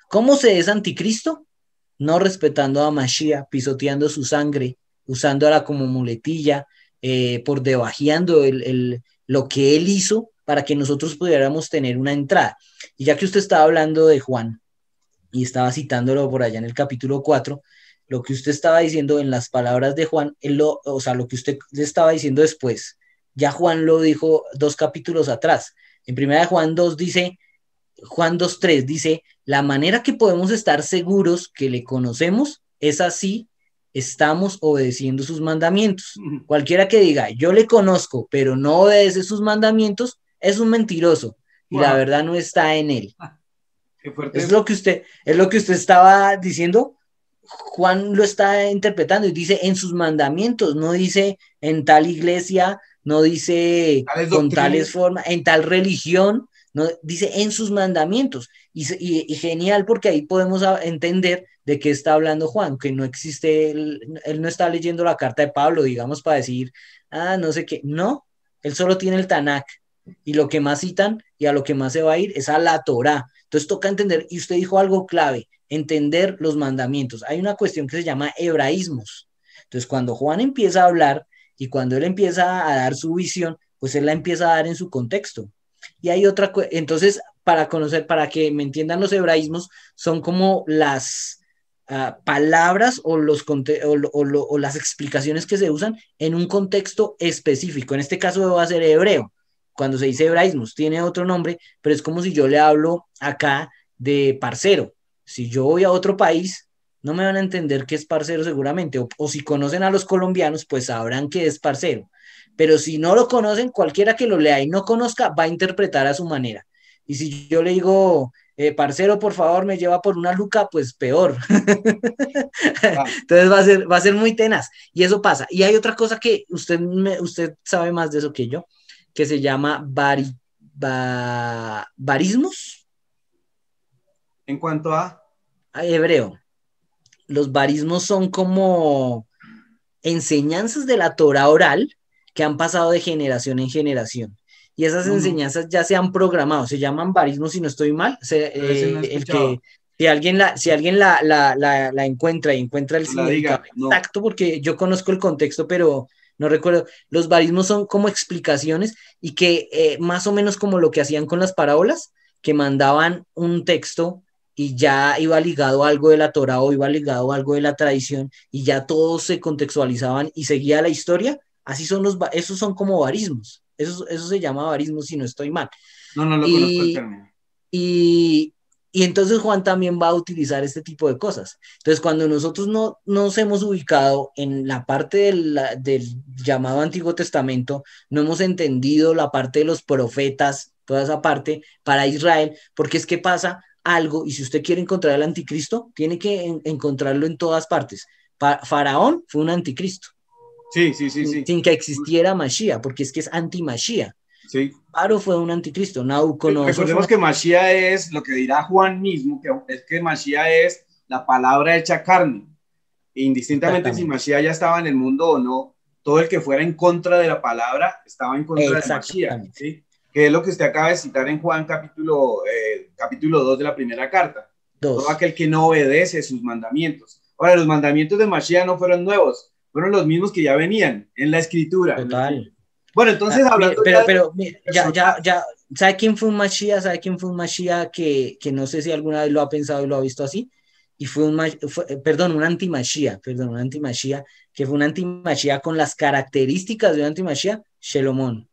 ¿Cómo se es anticristo? No respetando a Mashiach, pisoteando su sangre, usándola como muletilla, por debajeando lo que él hizo para que nosotros pudiéramos tener una entrada. Y ya que usted estaba hablando de Juan y estaba citándolo por allá en el capítulo 4, lo que usted estaba diciendo en las palabras de Juan, lo que usted le estaba diciendo después, ya Juan lo dijo 2 capítulos atrás. En primera de Juan 2 dice, Juan 2:3 dice, la manera que podemos estar seguros que le conocemos es así, estamos obedeciendo sus mandamientos. Cualquiera que diga, yo le conozco, pero no obedece sus mandamientos, es un mentiroso y la verdad no está en él. Es lo que usted estaba diciendo. Juan lo está interpretando y dice en sus mandamientos, no dice en tal iglesia, no dice con tales formas, en tal religión, no dice en sus mandamientos. Y genial, porque ahí podemos entender de qué está hablando Juan, que no existe, él no está leyendo la carta de Pablo, digamos, para decir, no sé qué, no, él solo tiene el Tanakh, y lo que más citan y a lo que más se va a ir es a la Torá. Entonces toca entender, y usted dijo algo clave, entender los mandamientos. Hay una cuestión que se llama hebraísmos. Entonces cuando Juan empieza a hablar y cuando él empieza a dar su visión, pues él la empieza a dar en su contexto. Y hay entonces, para que me entiendan los hebraísmos, son como las palabras o las explicaciones que se usan en un contexto específico. En este caso va a ser hebreo. Cuando se dice hebraísmos, tiene otro nombre, pero es como si yo le hablo acá de parcero. Si yo voy a otro país, no me van a entender qué es parcero seguramente, o si conocen a los colombianos, pues sabrán qué es parcero. Pero si no lo conocen, cualquiera que lo lea y no conozca, va a interpretar a su manera. Y si yo le digo, parcero, por favor, me lleva por una luca, pues peor. Entonces va a ser muy tenaz. Y eso pasa. Y hay otra cosa que usted sabe más de eso que yo, que se llama barismos. En cuanto a hebreo. Los barismos son como enseñanzas de la Torah oral que han pasado de generación en generación. Y esas enseñanzas ya se han programado, se llaman barismos, si no estoy mal. Si alguien la encuentra y encuentra el significado exacto, porque yo conozco el contexto, pero no recuerdo. Los barismos son como explicaciones y que más o menos como lo que hacían con las parábolas, que mandaban un texto y ya iba ligado a algo de la Torah o iba ligado a algo de la tradición y ya todos se contextualizaban y seguía la historia. Así son esos son como barismos. Eso se llama barismo, si no estoy mal. No lo conozco el término. Y entonces Juan también va a utilizar este tipo de cosas. Entonces, cuando nosotros no nos hemos ubicado en la parte del llamado Antiguo Testamento, no hemos entendido la parte de los profetas, toda esa parte para Israel, porque es que pasa algo, y si usted quiere encontrar al anticristo, tiene que encontrarlo en todas partes. Faraón fue un anticristo. Sí. Sin que existiera Mashiach, porque es que es anti-Mashiach. Sí. Paro fue un anticristo. Nabucodonosor. Recordemos que Mashiach es lo que dirá Juan mismo, que es que Mashiach es la palabra hecha carne. Indistintamente si Mashiach ya estaba en el mundo o no, todo el que fuera en contra de la palabra estaba en contra de Mashiach, ¿sí? Que es lo que usted acaba de citar en Juan capítulo 2 de la primera carta. Todo aquel que no obedece sus mandamientos. Ahora, los mandamientos de Mashiach no fueron nuevos, fueron los mismos que ya venían en la escritura. Total. Bueno, entonces hablando ya, ¿sabe quién fue un Mashiach? ¿Sabe quién fue un Mashiach que no sé si alguna vez lo ha pensado y lo ha visto así? Y fue un anti-Mashiach, que fue un anti-Mashiach con las características de un anti-Mashiach, Shelomón.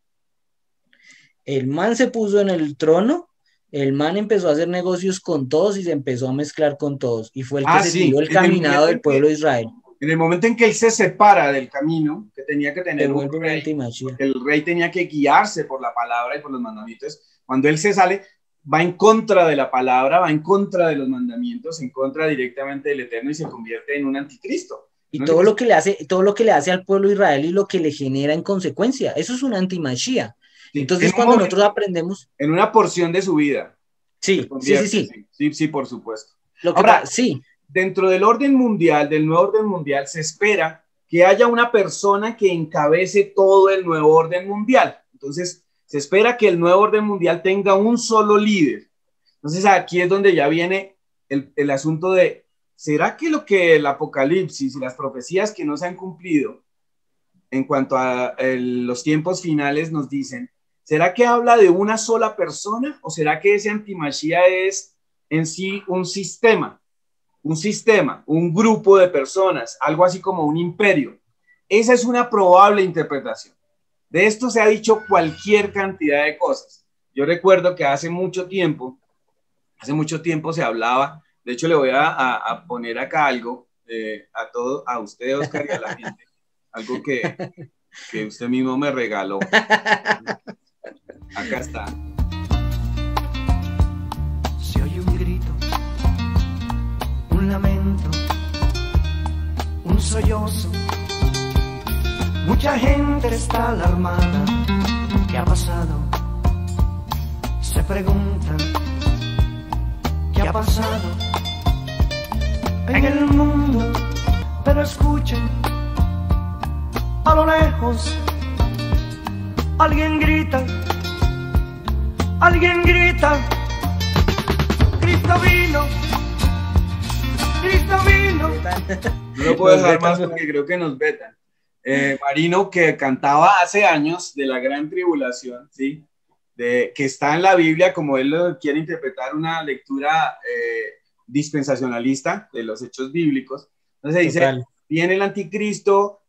El man se puso en el trono, el man empezó a hacer negocios con todos y se empezó a mezclar con todos. Y fue el que se tiró el caminado del pueblo de Israel. En el momento en que él se separa del camino que tenía que tener un rey, el rey tenía que guiarse por la palabra y por los mandamientos. Cuando él se sale, va en contra de la palabra, va en contra de los mandamientos, en contra directamente del Eterno y se convierte en un anticristo. Y ¿no? todo lo que le hace al pueblo de Israel y lo que le genera en consecuencia, eso es un anti-Mashiach. Sí, entonces cuando nosotros aprendemos en una porción de su vida. Sí, por supuesto. Ahora, sí. Dentro del orden mundial, del nuevo orden mundial, se espera que haya una persona que encabece todo el nuevo orden mundial. Entonces, se espera que el nuevo orden mundial tenga un solo líder. Entonces, aquí es donde ya viene el asunto de, ¿será que lo que el Apocalipsis y las profecías que no se han cumplido en cuanto a los tiempos finales nos dicen, ¿será que habla de una sola persona o será que ese antimachía es en sí un sistema, un grupo de personas, algo así como un imperio? Esa es una probable interpretación. De esto se ha dicho cualquier cantidad de cosas. Yo recuerdo que hace mucho tiempo se hablaba, de hecho le voy a poner acá algo, a usted, Oscar, y a la gente, algo que usted mismo me regaló. Acá está. Se oye un grito, un lamento, un sollozo. Mucha gente está alarmada. ¿Qué ha pasado? Se preguntan. ¿Qué ha pasado en el mundo? Pero escuchen, a lo lejos alguien grita, Cristo vino, Cristo vino. No lo puedo dejar más porque creo que nos vetan. Marino, que cantaba hace años de la gran tribulación, ¿sí? que está en la Biblia, como él lo quiere interpretar, una lectura dispensacionalista de los hechos bíblicos. Entonces dice, Total. viene el anticristo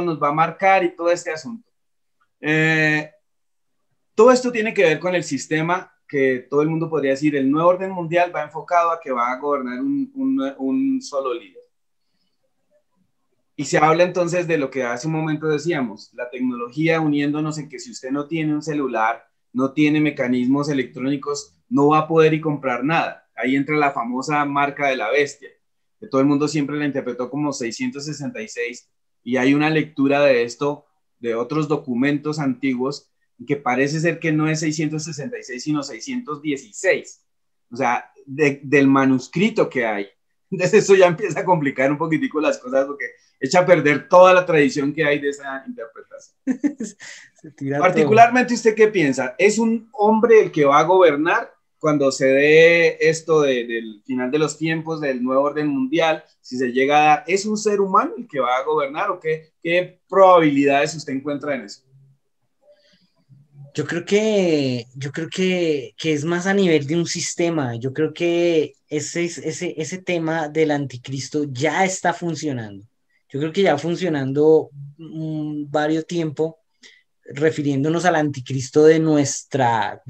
nos va a marcar y todo este asunto. Todo esto tiene que ver con el sistema que todo el mundo podría decir, el nuevo orden mundial va enfocado a que va a gobernar un solo líder. Y se habla entonces de lo que hace un momento decíamos, la tecnología uniéndonos en que si usted no tiene un celular, no tiene mecanismos electrónicos, no va a poder y comprar nada. Ahí entra la famosa marca de la bestia, que todo el mundo siempre la interpretó como 666, y hay una lectura de esto, de otros documentos antiguos, que parece ser que no es 666, sino 616. O sea, del manuscrito que hay. Entonces eso ya empieza a complicar un poquitico las cosas, porque echa a perder toda la tradición que hay de esa interpretación. Particularmente, ¿usted qué piensa? ¿Es un hombre el que va a gobernar cuando se dé esto del final de los tiempos, del nuevo orden mundial? Si se llega a dar, ¿es un ser humano el que va a gobernar o qué probabilidades usted encuentra en eso? Yo creo que es más a nivel de un sistema. Yo creo que ese tema del anticristo ya está funcionando. Yo creo que ya funcionando varios tiempo, refiriéndonos al anticristo de nuestra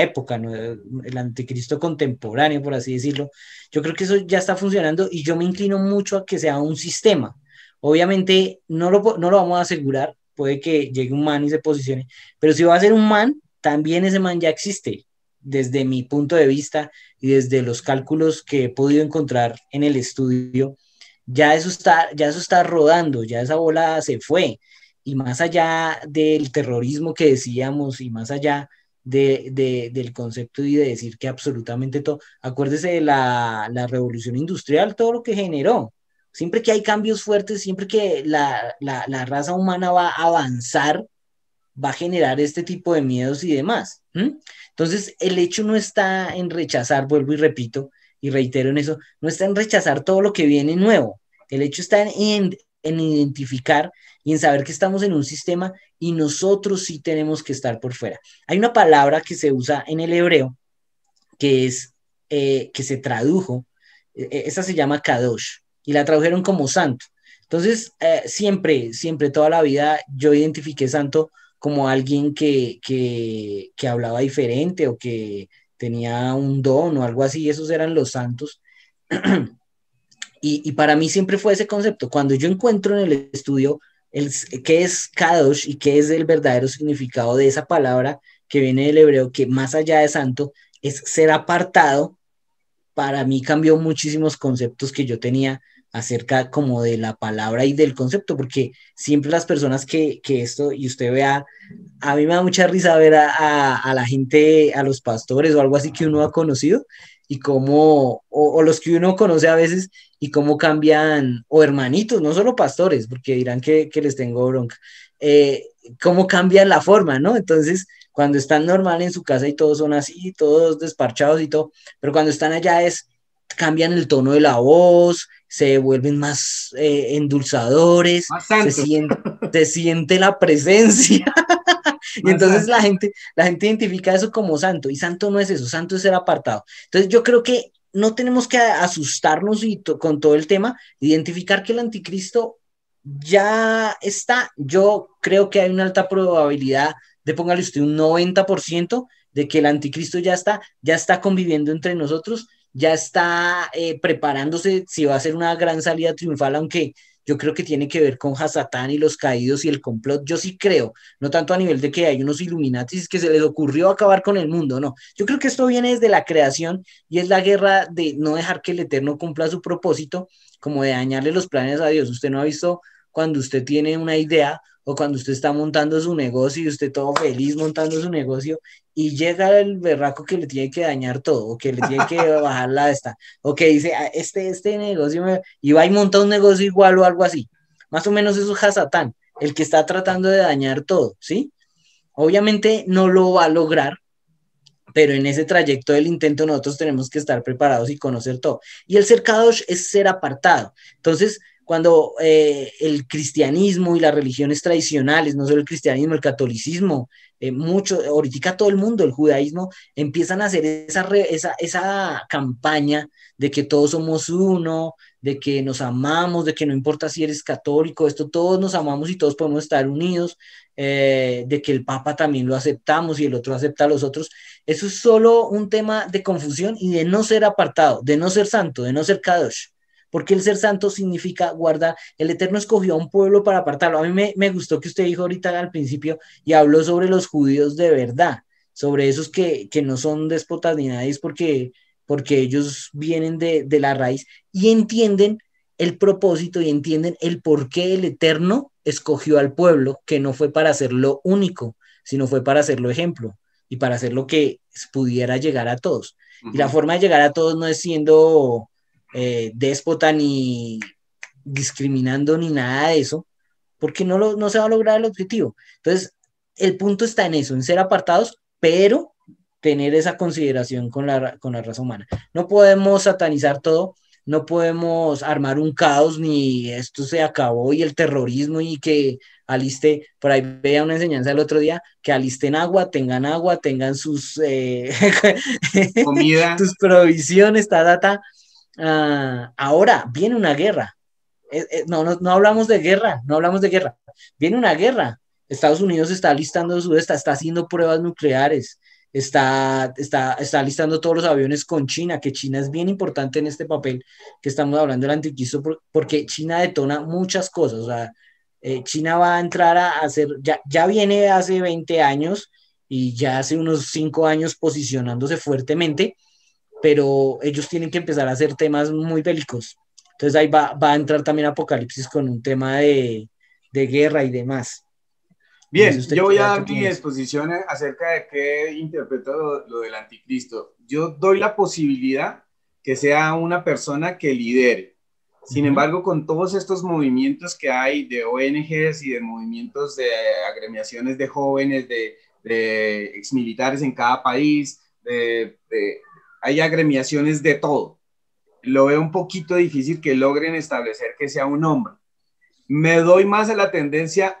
época, ¿no? El anticristo contemporáneo, por así decirlo. Yo creo que eso ya está funcionando y yo me inclino mucho a que sea un sistema. Obviamente no lo vamos a asegurar, puede que llegue un man y se posicione, pero si va a ser un man, también ese man ya existe, desde mi punto de vista y desde los cálculos que he podido encontrar en el estudio, ya eso está rodando, ya esa bola se fue, y más allá del terrorismo que decíamos, y más allá del concepto y de decir que absolutamente todo, acuérdese de la revolución industrial, todo lo que generó. Siempre que hay cambios fuertes, siempre que la raza humana va a avanzar, va a generar este tipo de miedos y demás. Entonces, el hecho no está en rechazar, vuelvo y repito, y reitero en eso, no está en rechazar todo lo que viene nuevo. El hecho está en identificar y en saber que estamos en un sistema y nosotros sí tenemos que estar por fuera. Hay una palabra que se usa en el hebreo que que se tradujo, esa se llama kadosh, y la tradujeron como santo. Entonces, siempre, toda la vida, yo identifiqué santo como alguien que hablaba diferente o que tenía un don o algo así, esos eran los santos. Y para mí siempre fue ese concepto. Cuando yo encuentro en el estudio qué es Kadosh y qué es el verdadero significado de esa palabra que viene del hebreo, que más allá de santo es ser apartado, para mí cambió muchísimos conceptos que yo tenía acerca como de la palabra y del concepto, porque siempre las personas que esto, y usted vea, a mí me da mucha risa ver a la gente, a los pastores o algo así que uno ha conocido, y cómo, o los que uno conoce a veces, y cómo cambian, o hermanitos, no solo pastores, porque dirán que les tengo bronca, cómo cambian la forma, ¿no? Entonces, cuando están normal en su casa y todos son así, todos desparchados y todo, pero cuando están allá cambian el tono de la voz, se vuelven más endulzadores, Más se siente la presencia. Y entonces la gente identifica eso como santo, y santo no es eso, santo es ser apartado. Entonces yo creo que no tenemos que asustarnos con todo el tema, identificar que el anticristo ya está. Yo creo que hay una alta probabilidad de, póngale usted un 90%, de que el anticristo ya está conviviendo entre nosotros, ya está preparándose si va a ser una gran salida triunfal, aunque yo creo que tiene que ver con Hasatán y los caídos y el complot. Yo sí creo, no tanto a nivel de que hay unos Illuminatis que se les ocurrió acabar con el mundo, no. Yo creo que esto viene desde la creación y es la guerra de no dejar que el Eterno cumpla su propósito, como de dañarle los planes a Dios. Usted no ha visto cuando usted tiene una idea o cuando usted está montando su negocio y usted todo feliz montando su negocio y llega el berraco que le tiene que dañar todo o que le tiene que bajar la esta o que dice este negocio y va y monta un negocio igual o algo así. Más o menos eso es Hasatán, el que está tratando de dañar todo, ¿sí? Obviamente no lo va a lograr, pero en ese trayecto del intento nosotros tenemos que estar preparados y conocer todo. Y el ser Kadosh es ser apartado. Entonces, cuando el cristianismo y las religiones tradicionales, no solo el cristianismo, el catolicismo, ahorita todo el mundo, el judaísmo, empiezan a hacer esa campaña de que todos somos uno, de que nos amamos, de que no importa si eres católico, esto todos nos amamos y todos podemos estar unidos, de que el Papa también lo aceptamos y el otro acepta a los otros. Eso es solo un tema de confusión y de no ser apartado, de no ser santo, de no ser kadosh. Porque el ser santo significa guardar. El Eterno escogió a un pueblo para apartarlo. A mí me gustó que usted dijo ahorita al principio y habló sobre los judíos de verdad, sobre esos que no son déspotas ni nadie, porque ellos vienen de la raíz y entienden el propósito y entienden el por qué el Eterno escogió al pueblo, que no fue para hacerlo único, sino fue para hacerlo ejemplo y para hacer lo que pudiera llegar a todos. Y la forma de llegar a todos no es siendo déspota ni discriminando ni nada de eso, porque no se va a lograr el objetivo. Entonces, el punto está en eso, en ser apartados, pero tener esa consideración con la raza humana. No podemos satanizar todo, no podemos armar un caos, ni esto se acabó y el terrorismo y que aliste, por ahí veía una enseñanza el otro día, que alisten agua, tengan sus comida, tus provisiones, ahora viene una guerra. No hablamos de guerra, viene una guerra. Estados Unidos está alistando está haciendo pruebas nucleares, está alistando todos los aviones con China, que China es bien importante en este papel que estamos hablando del anticristo, porque China detona muchas cosas. O sea, China va a entrar a hacer, ya viene hace 20 años y ya hace unos 5 años posicionándose fuertemente, pero ellos tienen que empezar a hacer temas muy bélicos. Entonces ahí va a entrar también Apocalipsis con un tema de guerra y demás. Bien, yo voy a dar mi exposición acerca de qué interpreto lo del anticristo. Yo doy la posibilidad que sea una persona que lidere. Sin embargo, con todos estos movimientos que hay de ONGs y de movimientos de agremiaciones de jóvenes, de exmilitares en cada país, hay agremiaciones de todo. Lo veo un poquito difícil que logren establecer que sea un hombre. Me doy más a la tendencia,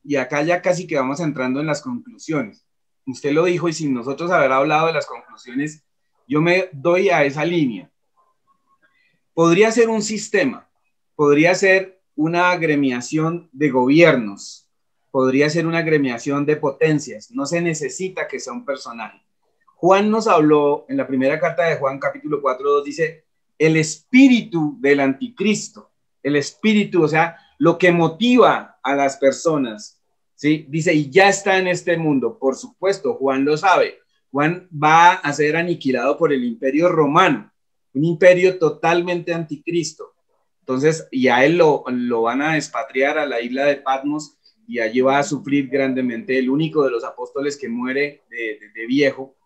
y acá ya casi que vamos entrando en las conclusiones. Usted lo dijo y sin nosotros haber hablado de las conclusiones, yo me doy a esa línea. Podría ser un sistema, podría ser una agremiación de gobiernos, podría ser una agremiación de potencias. No se necesita que sea un personaje. Juan nos habló en la primera carta de Juan, capítulo 4:2, dice, el espíritu del anticristo, el espíritu, o sea, lo que motiva a las personas, ¿sí? Dice, y ya está en este mundo. Por supuesto, Juan lo sabe. Juan va a ser aniquilado por el imperio romano, un imperio totalmente anticristo. Entonces, y a él lo van a expatriar a la isla de Patmos y allí va a sufrir grandemente. El único de los apóstoles que muere de viejo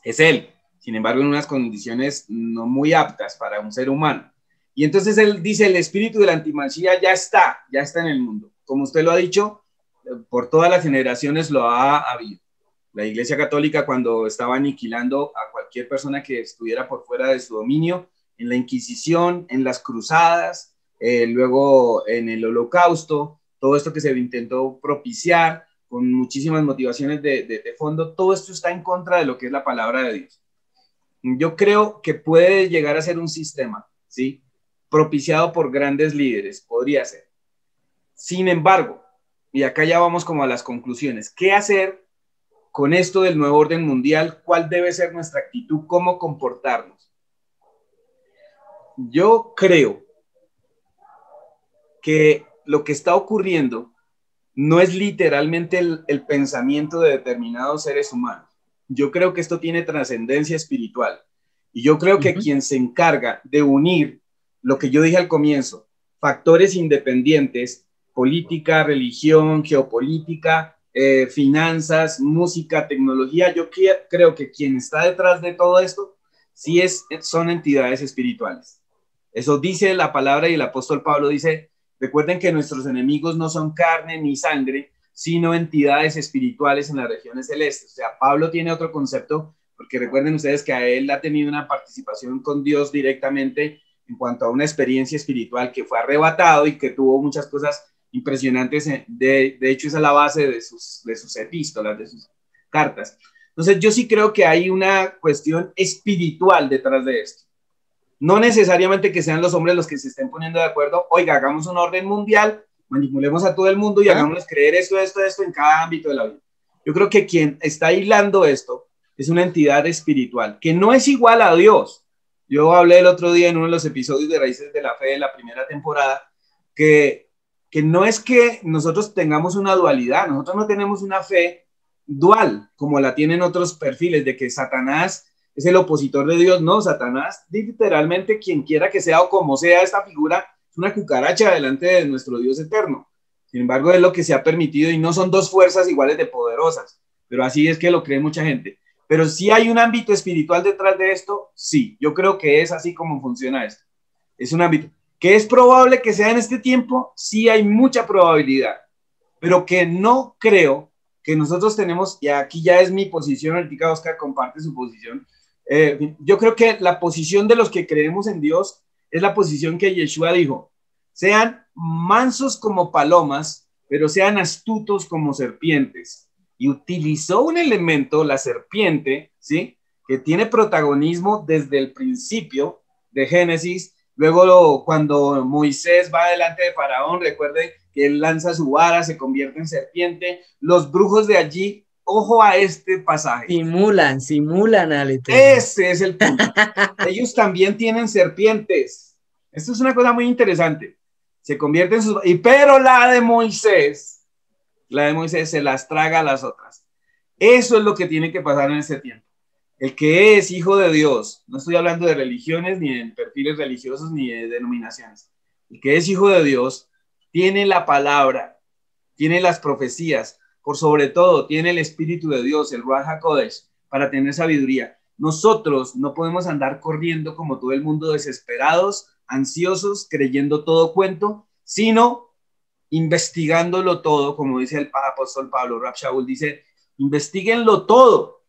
es él. Sin embargo, en unas condiciones no muy aptas para un ser humano. Y entonces él dice, el espíritu de la antimasía ya está en el mundo. Como usted lo ha dicho, por todas las generaciones lo ha habido. La Iglesia Católica, cuando estaba aniquilando a cualquier persona que estuviera por fuera de su dominio, en la Inquisición, en las cruzadas, luego en el Holocausto, todo esto que se intentó propiciar con muchísimas motivaciones de fondo, todo esto está en contra de lo que es la palabra de Dios. Yo creo que puede llegar a ser un sistema, ¿sí?, propiciado por grandes líderes, podría ser. Sin embargo, y acá ya vamos como a las conclusiones, ¿qué hacer con esto del nuevo orden mundial? ¿Cuál debe ser nuestra actitud? ¿Cómo comportarnos? Yo creo que lo que está ocurriendo no es literalmente el pensamiento de determinados seres humanos. Yo creo que esto tiene trascendencia espiritual. Y yo creo que quien se encarga de unir lo que yo dije al comienzo, factores independientes, política, religión, geopolítica, finanzas, música, tecnología, yo creo que quien está detrás de todo esto sí son entidades espirituales. Eso dice la palabra y el apóstol Pablo dice, recuerden que nuestros enemigos no son carne ni sangre, sino entidades espirituales en las regiones celestes. O sea, Pablo tiene otro concepto, porque recuerden ustedes que a él ha tenido una participación con Dios directamente en cuanto a una experiencia espiritual, que fue arrebatado y que tuvo muchas cosas impresionantes. De hecho, esa es la base de sus epístolas, de sus cartas. Entonces, yo sí creo que hay una cuestión espiritual detrás de esto. No necesariamente que sean los hombres los que se estén poniendo de acuerdo. Oiga, hagamos un orden mundial, manipulemos a todo el mundo y hagámosles creer esto en cada ámbito de la vida. Yo creo que quien está hilando esto es una entidad espiritual que no es igual a Dios. Yo hablé el otro día en uno de los episodios de Raíces de la Fe de la primera temporada que no es que nosotros tengamos una dualidad, nosotros no tenemos una fe dual como la tienen otros perfiles de que Satanás es el opositor de Dios. No, Satanás, literalmente, quien quiera que sea o como sea esta figura, es una cucaracha delante de nuestro Dios eterno. Sin embargo, es lo que se ha permitido y no son dos fuerzas iguales de poderosas, pero así es que lo cree mucha gente. Pero sí hay un ámbito espiritual detrás de esto, sí, yo creo que es así como funciona esto. Es un ámbito que es probable que sea en este tiempo, sí hay mucha probabilidad, pero que no creo que nosotros tenemos, y aquí ya es mi posición, ahorita Oscar comparte su posición. Yo creo que la posición de los que creemos en Dios es la posición que Yeshua dijo: sean mansos como palomas, pero sean astutos como serpientes. Y utilizó un elemento, la serpiente, ¿sí?, que tiene protagonismo desde el principio de Génesis. Luego, cuando Moisés va delante de Faraón, recuerden que él lanza su vara, se convierte en serpiente. Los brujos de allí, ojo a este pasaje. Simulan al Eterno. Ese es el punto. Ellos también tienen serpientes. Esto es una cosa muy interesante. Se convierte en sus... pero la de Moisés se las traga a las otras. Eso es lo que tiene que pasar en este tiempo. El que es hijo de Dios, no estoy hablando de religiones, ni de perfiles religiosos, ni de denominaciones. El que es hijo de Dios tiene la palabra, tiene las profecías, por sobre todo tiene el Espíritu de Dios, el Ruach HaKodesh, para tener sabiduría. Nosotros no podemos andar corriendo como todo el mundo, desesperados, ansiosos, creyendo todo cuento, sino investigándolo todo, como dice el apóstol Pablo. Rab Shaul dice: investíguenlo todo,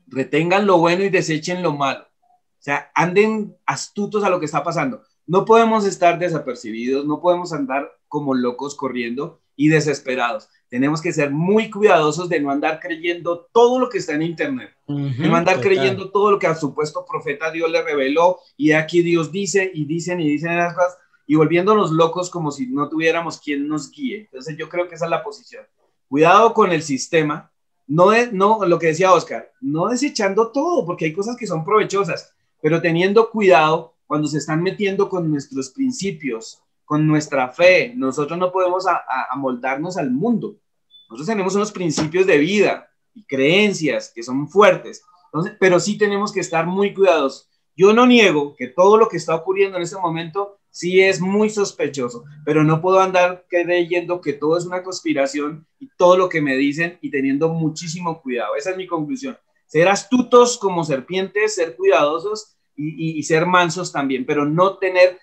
retengan lo bueno y desechen lo malo. O sea, anden astutos a lo que está pasando. No podemos estar desapercibidos, no podemos andar como locos corriendo y desesperados. Tenemos que ser muy cuidadosos de no andar creyendo todo lo que está en internet, de no andar creyendo todo lo que al supuesto profeta Dios le reveló, y aquí Dios dice y dicen esas cosas, y volviéndonos locos como si no tuviéramos quien nos guíe. Entonces yo creo que esa es la posición. Cuidado con el sistema. No lo que decía Oscar, no desechando todo, porque hay cosas que son provechosas, pero teniendo cuidado cuando se están metiendo con nuestros principios, con nuestra fe. Nosotros no podemos amoldarnos al mundo. Nosotros tenemos unos principios de vida y creencias que son fuertes. Entonces, pero sí tenemos que estar muy cuidadosos. Yo no niego que todo lo que está ocurriendo en este momento sí es muy sospechoso, pero no puedo andar creyendo que todo es una conspiración y todo lo que me dicen, y teniendo muchísimo cuidado. Esa es mi conclusión. Ser astutos como serpientes, ser cuidadosos y ser mansos también, pero no tener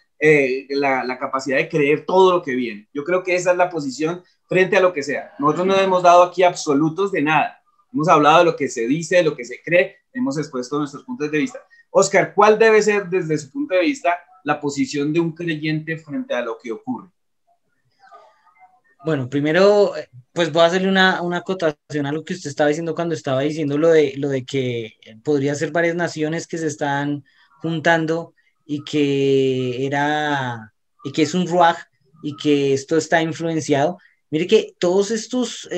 la capacidad de creer todo lo que viene. Yo creo que esa es la posición frente a lo que sea. Nosotros no hemos dado aquí absolutos de nada. Hemos hablado de lo que se dice, de lo que se cree, hemos expuesto nuestros puntos de vista. Oscar, ¿cuál debe ser desde su punto de vista la posición de un creyente frente a lo que ocurre? Bueno, primero, pues voy a hacerle una acotación a lo que usted estaba diciendo cuando estaba diciendo lo de que podría ser varias naciones que se están juntando y que es un ruaj y que esto está influenciado. Mire que todos estos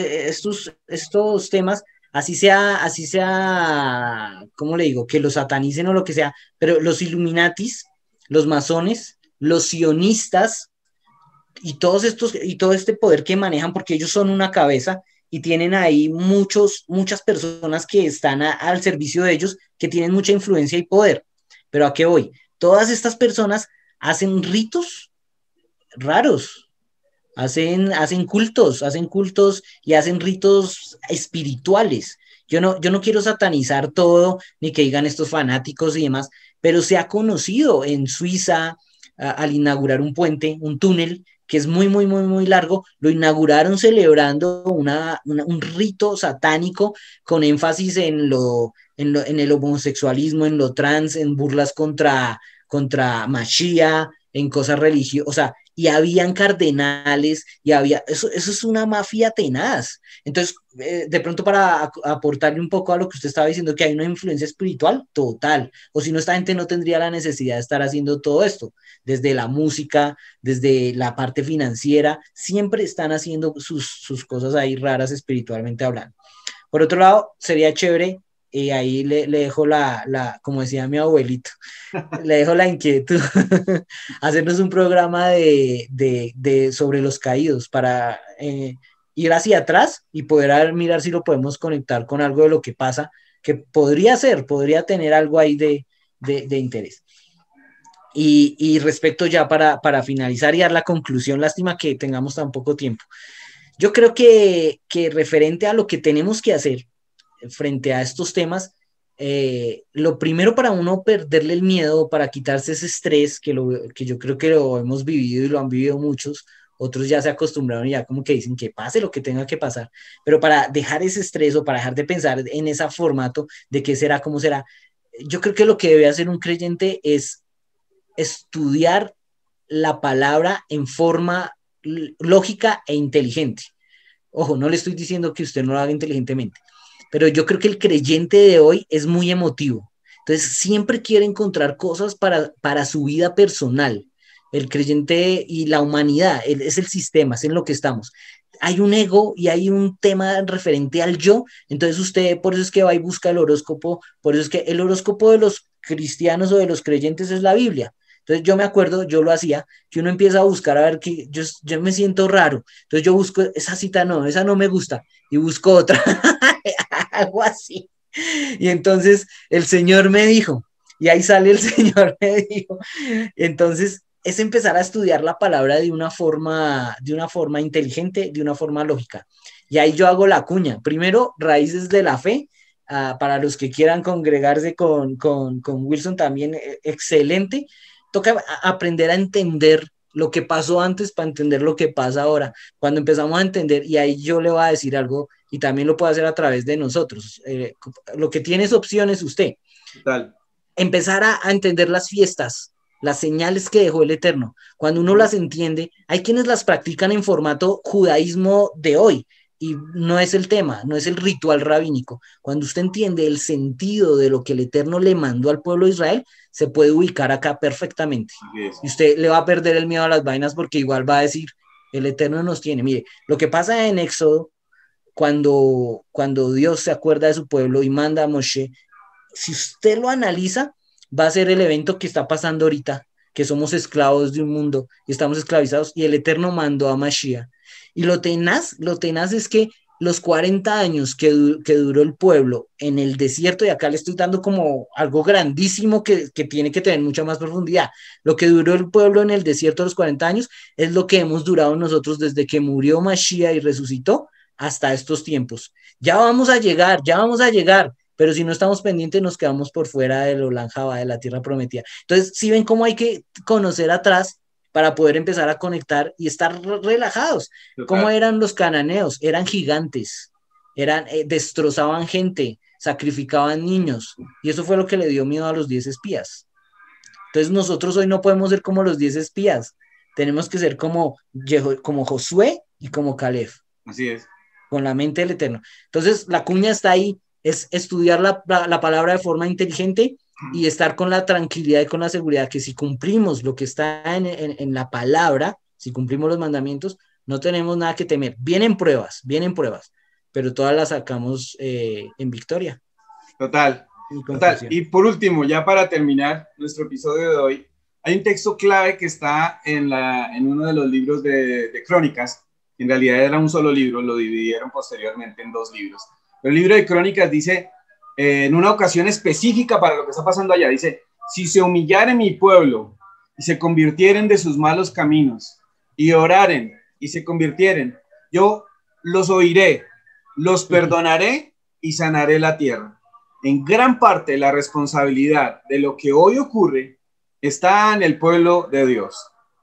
temas, así sea, ¿cómo le digo? Que los satanicen o lo que sea, pero los Illuminatis, los masones, los sionistas y todo este poder que manejan, porque ellos son una cabeza y tienen ahí muchas personas que están al servicio de ellos, que tienen mucha influencia y poder. Pero ¿a qué voy? Todas estas personas hacen ritos raros, hacen cultos y hacen ritos espirituales. Yo no quiero satanizar todo, ni que digan estos fanáticos y demás, pero se ha conocido en Suiza, al inaugurar un puente, un túnel, que es muy, muy, muy, muy largo, lo inauguraron celebrando un rito satánico con énfasis en el homosexualismo, en lo trans, en burlas contra contra Mashiach, en cosas religiosas, o sea, y habían cardenales, y eso es una mafia tenaz. Entonces, de pronto para aportarle un poco a lo que usted estaba diciendo, que hay una influencia espiritual total, o si no, esta gente no tendría la necesidad de estar haciendo todo esto, desde la música, desde la parte financiera, siempre están haciendo sus cosas ahí raras espiritualmente hablando. Por otro lado, sería chévere, y ahí le dejo como decía mi abuelito, le dejo la inquietud, hacernos un programa sobre los caídos para ir hacia atrás y poder mirar si lo podemos conectar con algo de lo que pasa, que podría tener algo ahí de interés. Y respecto ya para finalizar y dar la conclusión, lástima que tengamos tan poco tiempo. Yo creo que referente a lo que tenemos que hacer frente a estos temas, lo primero para uno perderle el miedo, para quitarse ese estrés, que yo creo que lo hemos vivido y lo han vivido muchos, otros ya se acostumbraron y ya como que dicen que pase lo que tenga que pasar, pero para dejar ese estrés o para dejar de pensar en ese formato de qué será, cómo será, yo creo que lo que debe hacer un creyente es estudiar la palabra en forma lógica e inteligente. Ojo, no le estoy diciendo que usted no lo haga inteligentemente, pero yo creo que el creyente de hoy es muy emotivo. Entonces, siempre quiere encontrar cosas para su vida personal. El creyente y la humanidad es el sistema, es en lo que estamos. Hay un ego y hay un tema referente al yo. Entonces, usted, por eso es que va y busca el horóscopo. Por eso es que el horóscopo de los cristianos o de los creyentes es la Biblia. Entonces yo me acuerdo, yo lo hacía, que uno empieza a buscar a ver que yo me siento raro. Entonces yo busco, esa cita no, esa no me gusta, y busco otra, algo así. Y entonces el Señor me dijo, y ahí sale el Señor me dijo. Entonces es empezar a estudiar la palabra de una forma inteligente, de una forma lógica. Y ahí yo hago la cuña. Primero, raíces de la fe. Para los que quieran congregarse con Wilson también, excelente. Toca aprender a entender lo que pasó antes para entender lo que pasa ahora. Cuando empezamos a entender, y ahí yo le voy a decir algo, y también lo puede hacer a través de nosotros, lo que tiene es opciones usted. Total. Empezar a entender las fiestas, las señales que dejó el Eterno. Cuando uno las entiende, hay quienes las practican en formato judaísmo de hoy, y no es el tema, no es el ritual rabínico. Cuando usted entiende el sentido de lo que el Eterno le mandó al pueblo de Israel, se puede ubicar acá perfectamente. Yes. Y usted le va a perder el miedo a las vainas porque igual va a decir, el Eterno nos tiene. Mire, lo que pasa en Éxodo, cuando Dios se acuerda de su pueblo y manda a Moshe, si usted lo analiza, va a ser el evento que está pasando ahorita, que somos esclavos de un mundo y estamos esclavizados, y el Eterno mandó a Mashiach. Y lo tenaz es que los 40 años que duró el pueblo en el desierto, y acá le estoy dando como algo grandísimo que tiene que tener mucha más profundidad, lo que duró el pueblo en el desierto los 40 años es lo que hemos durado nosotros desde que murió Mashiach y resucitó hasta estos tiempos. Ya vamos a llegar, pero si no estamos pendientes nos quedamos por fuera del Olam Jabá, de la tierra prometida. Entonces, si ven cómo hay que conocer atrás para poder empezar a conectar y estar relajados. Total. ¿Cómo eran los cananeos? Eran gigantes, destrozaban gente, sacrificaban niños, y eso fue lo que le dio miedo a los 10 espías. Entonces nosotros hoy no podemos ser como los 10 espías, tenemos que ser como Josué y como Caleb. Así es. Con la mente del Eterno. Entonces la cuña está ahí, es estudiar la palabra de forma inteligente y estar con la tranquilidad y con la seguridad que si cumplimos lo que está en la palabra, si cumplimos los mandamientos, no tenemos nada que temer. Vienen pruebas, pero todas las sacamos en victoria. Total. Y por último, ya para terminar nuestro episodio de hoy, hay un texto clave que está en uno de los libros de Crónicas. En realidad era un solo libro, lo dividieron posteriormente en 2 libros. Pero el libro de Crónicas dice, en una ocasión específica para lo que está pasando allá, dice: si se humillare mi pueblo y se convirtieren de sus malos caminos y oraren y se convirtieren, yo los oiré, los perdonaré y sanaré la tierra. En gran parte la responsabilidad de lo que hoy ocurre está en el pueblo de Dios,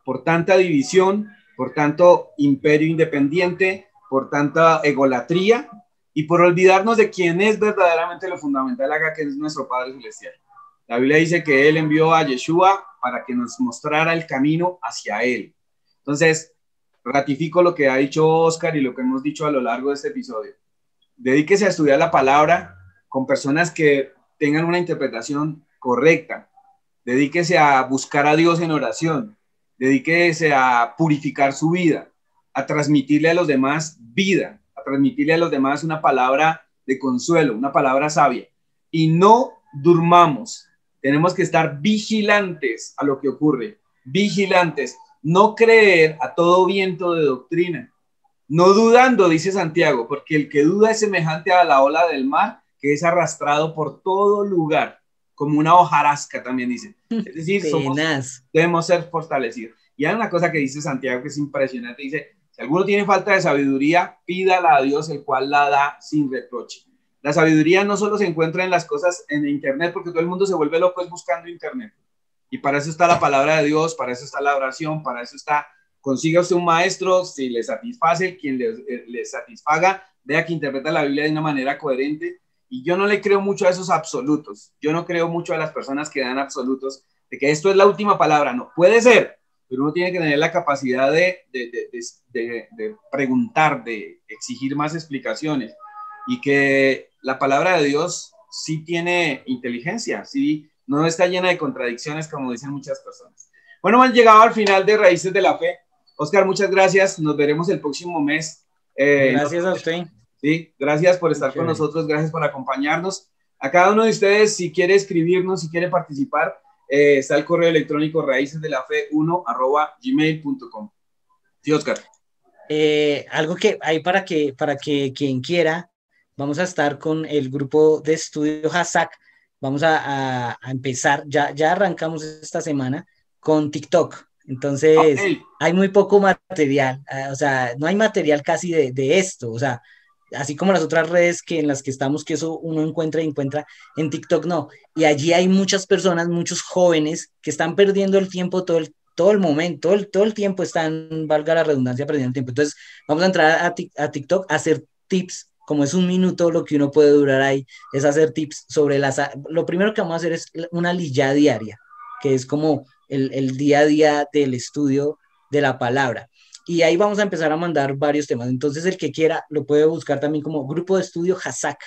por tanta división, por tanto imperio independiente, por tanta egolatría y por olvidarnos de quién es verdaderamente lo fundamental acá, que es nuestro Padre Celestial. La Biblia dice que Él envió a Yeshua para que nos mostrara el camino hacia Él. Entonces, ratifico lo que ha dicho Oscar y lo que hemos dicho a lo largo de este episodio. Dedíquese a estudiar la palabra con personas que tengan una interpretación correcta. Dedíquese a buscar a Dios en oración. Dedíquese a purificar su vida, a transmitirle a los demás vida, a transmitirle a los demás una palabra de consuelo, una palabra sabia. Y no durmamos. Tenemos que estar vigilantes a lo que ocurre. Vigilantes. No creer a todo viento de doctrina. No dudando, dice Santiago, porque el que duda es semejante a la ola del mar que es arrastrado por todo lugar, como una hojarasca también dice. Es decir, debemos ser fortalecidos. Y hay una cosa que dice Santiago que es impresionante, dice, si alguno tiene falta de sabiduría, pídala a Dios, el cual la da sin reproche. La sabiduría no solo se encuentra en las cosas en internet, porque todo el mundo se vuelve loco buscando internet. Y para eso está la palabra de Dios, para eso está la oración, para eso está, consiga usted un maestro, si le satisface, quien le satisfaga, vea que interpreta la Biblia de una manera coherente. Y yo no le creo mucho a esos absolutos. Yo no creo mucho a las personas que dan absolutos de que esto es la última palabra. No, puede ser, pero uno tiene que tener la capacidad de preguntar, de exigir más explicaciones. Y que la palabra de Dios sí tiene inteligencia, sí, no está llena de contradicciones como dicen muchas personas. Bueno, hemos llegado al final de Raíces de la Fe. Oscar, muchas gracias. Nos veremos el próximo mes. Gracias a usted. Sí, gracias por estar con nosotros, gracias por acompañarnos. A cada uno de ustedes, si quiere escribirnos, si quiere participar, está el correo electrónico raicesdelafe1@gmail.com. Sí, Oscar. Algo que hay para que quien quiera, vamos a estar con el grupo de estudio Hazak. Vamos a empezar, ya arrancamos esta semana con TikTok. Entonces, hay muy poco material, o sea, no hay material casi de esto, o sea, así como las otras redes en las que estamos, que eso uno encuentra, en TikTok no. Y allí hay muchas personas, muchos jóvenes que están perdiendo el tiempo todo el momento, todo el tiempo están, valga la redundancia, perdiendo el tiempo. Entonces, vamos a entrar a TikTok a hacer tips, como es un minuto, lo que uno puede durar ahí, es hacer tips sobre lo primero que vamos a hacer es una lilla diaria, que es como el día a día del estudio de la palabra. Y ahí vamos a empezar a mandar varios temas. Entonces, el que quiera lo puede buscar también como Grupo de Estudio Hazak.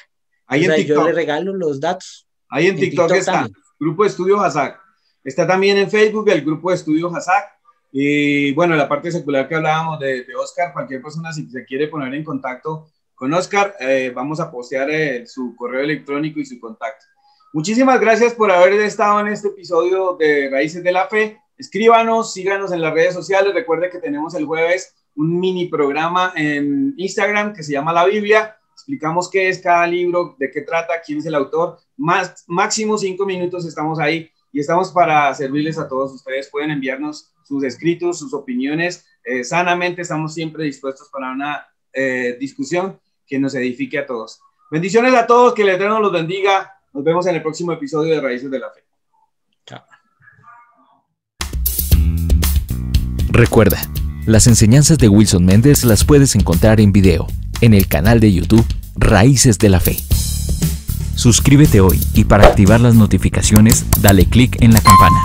Ahí en TikTok. Yo le regalo los datos. Ahí en TikTok está. También. Grupo de Estudio Hazak. Está también en Facebook el Grupo de Estudio Hazak. Y bueno, la parte secular que hablábamos de Oscar, cualquier persona si se quiere poner en contacto con Oscar, vamos a postear su correo electrónico y su contacto. Muchísimas gracias por haber estado en este episodio de Raíces de la Fe. Escríbanos, síganos en las redes sociales. Recuerde que tenemos el jueves un mini programa en Instagram que se llama La Biblia. Explicamos qué es cada libro, de qué trata, quién es el autor. Máximo 5 minutos estamos ahí y estamos para servirles a todos ustedes. Pueden enviarnos sus escritos, sus opiniones. Sanamente estamos siempre dispuestos para una discusión que nos edifique a todos. Bendiciones a todos, que el Eterno los bendiga. Nos vemos en el próximo episodio de Raíces de la Fe. Chao. Recuerda, las enseñanzas de Wilson Méndez las puedes encontrar en video, en el canal de YouTube Raíces de la Fe. Suscríbete hoy y para activar las notificaciones, dale clic en la campana.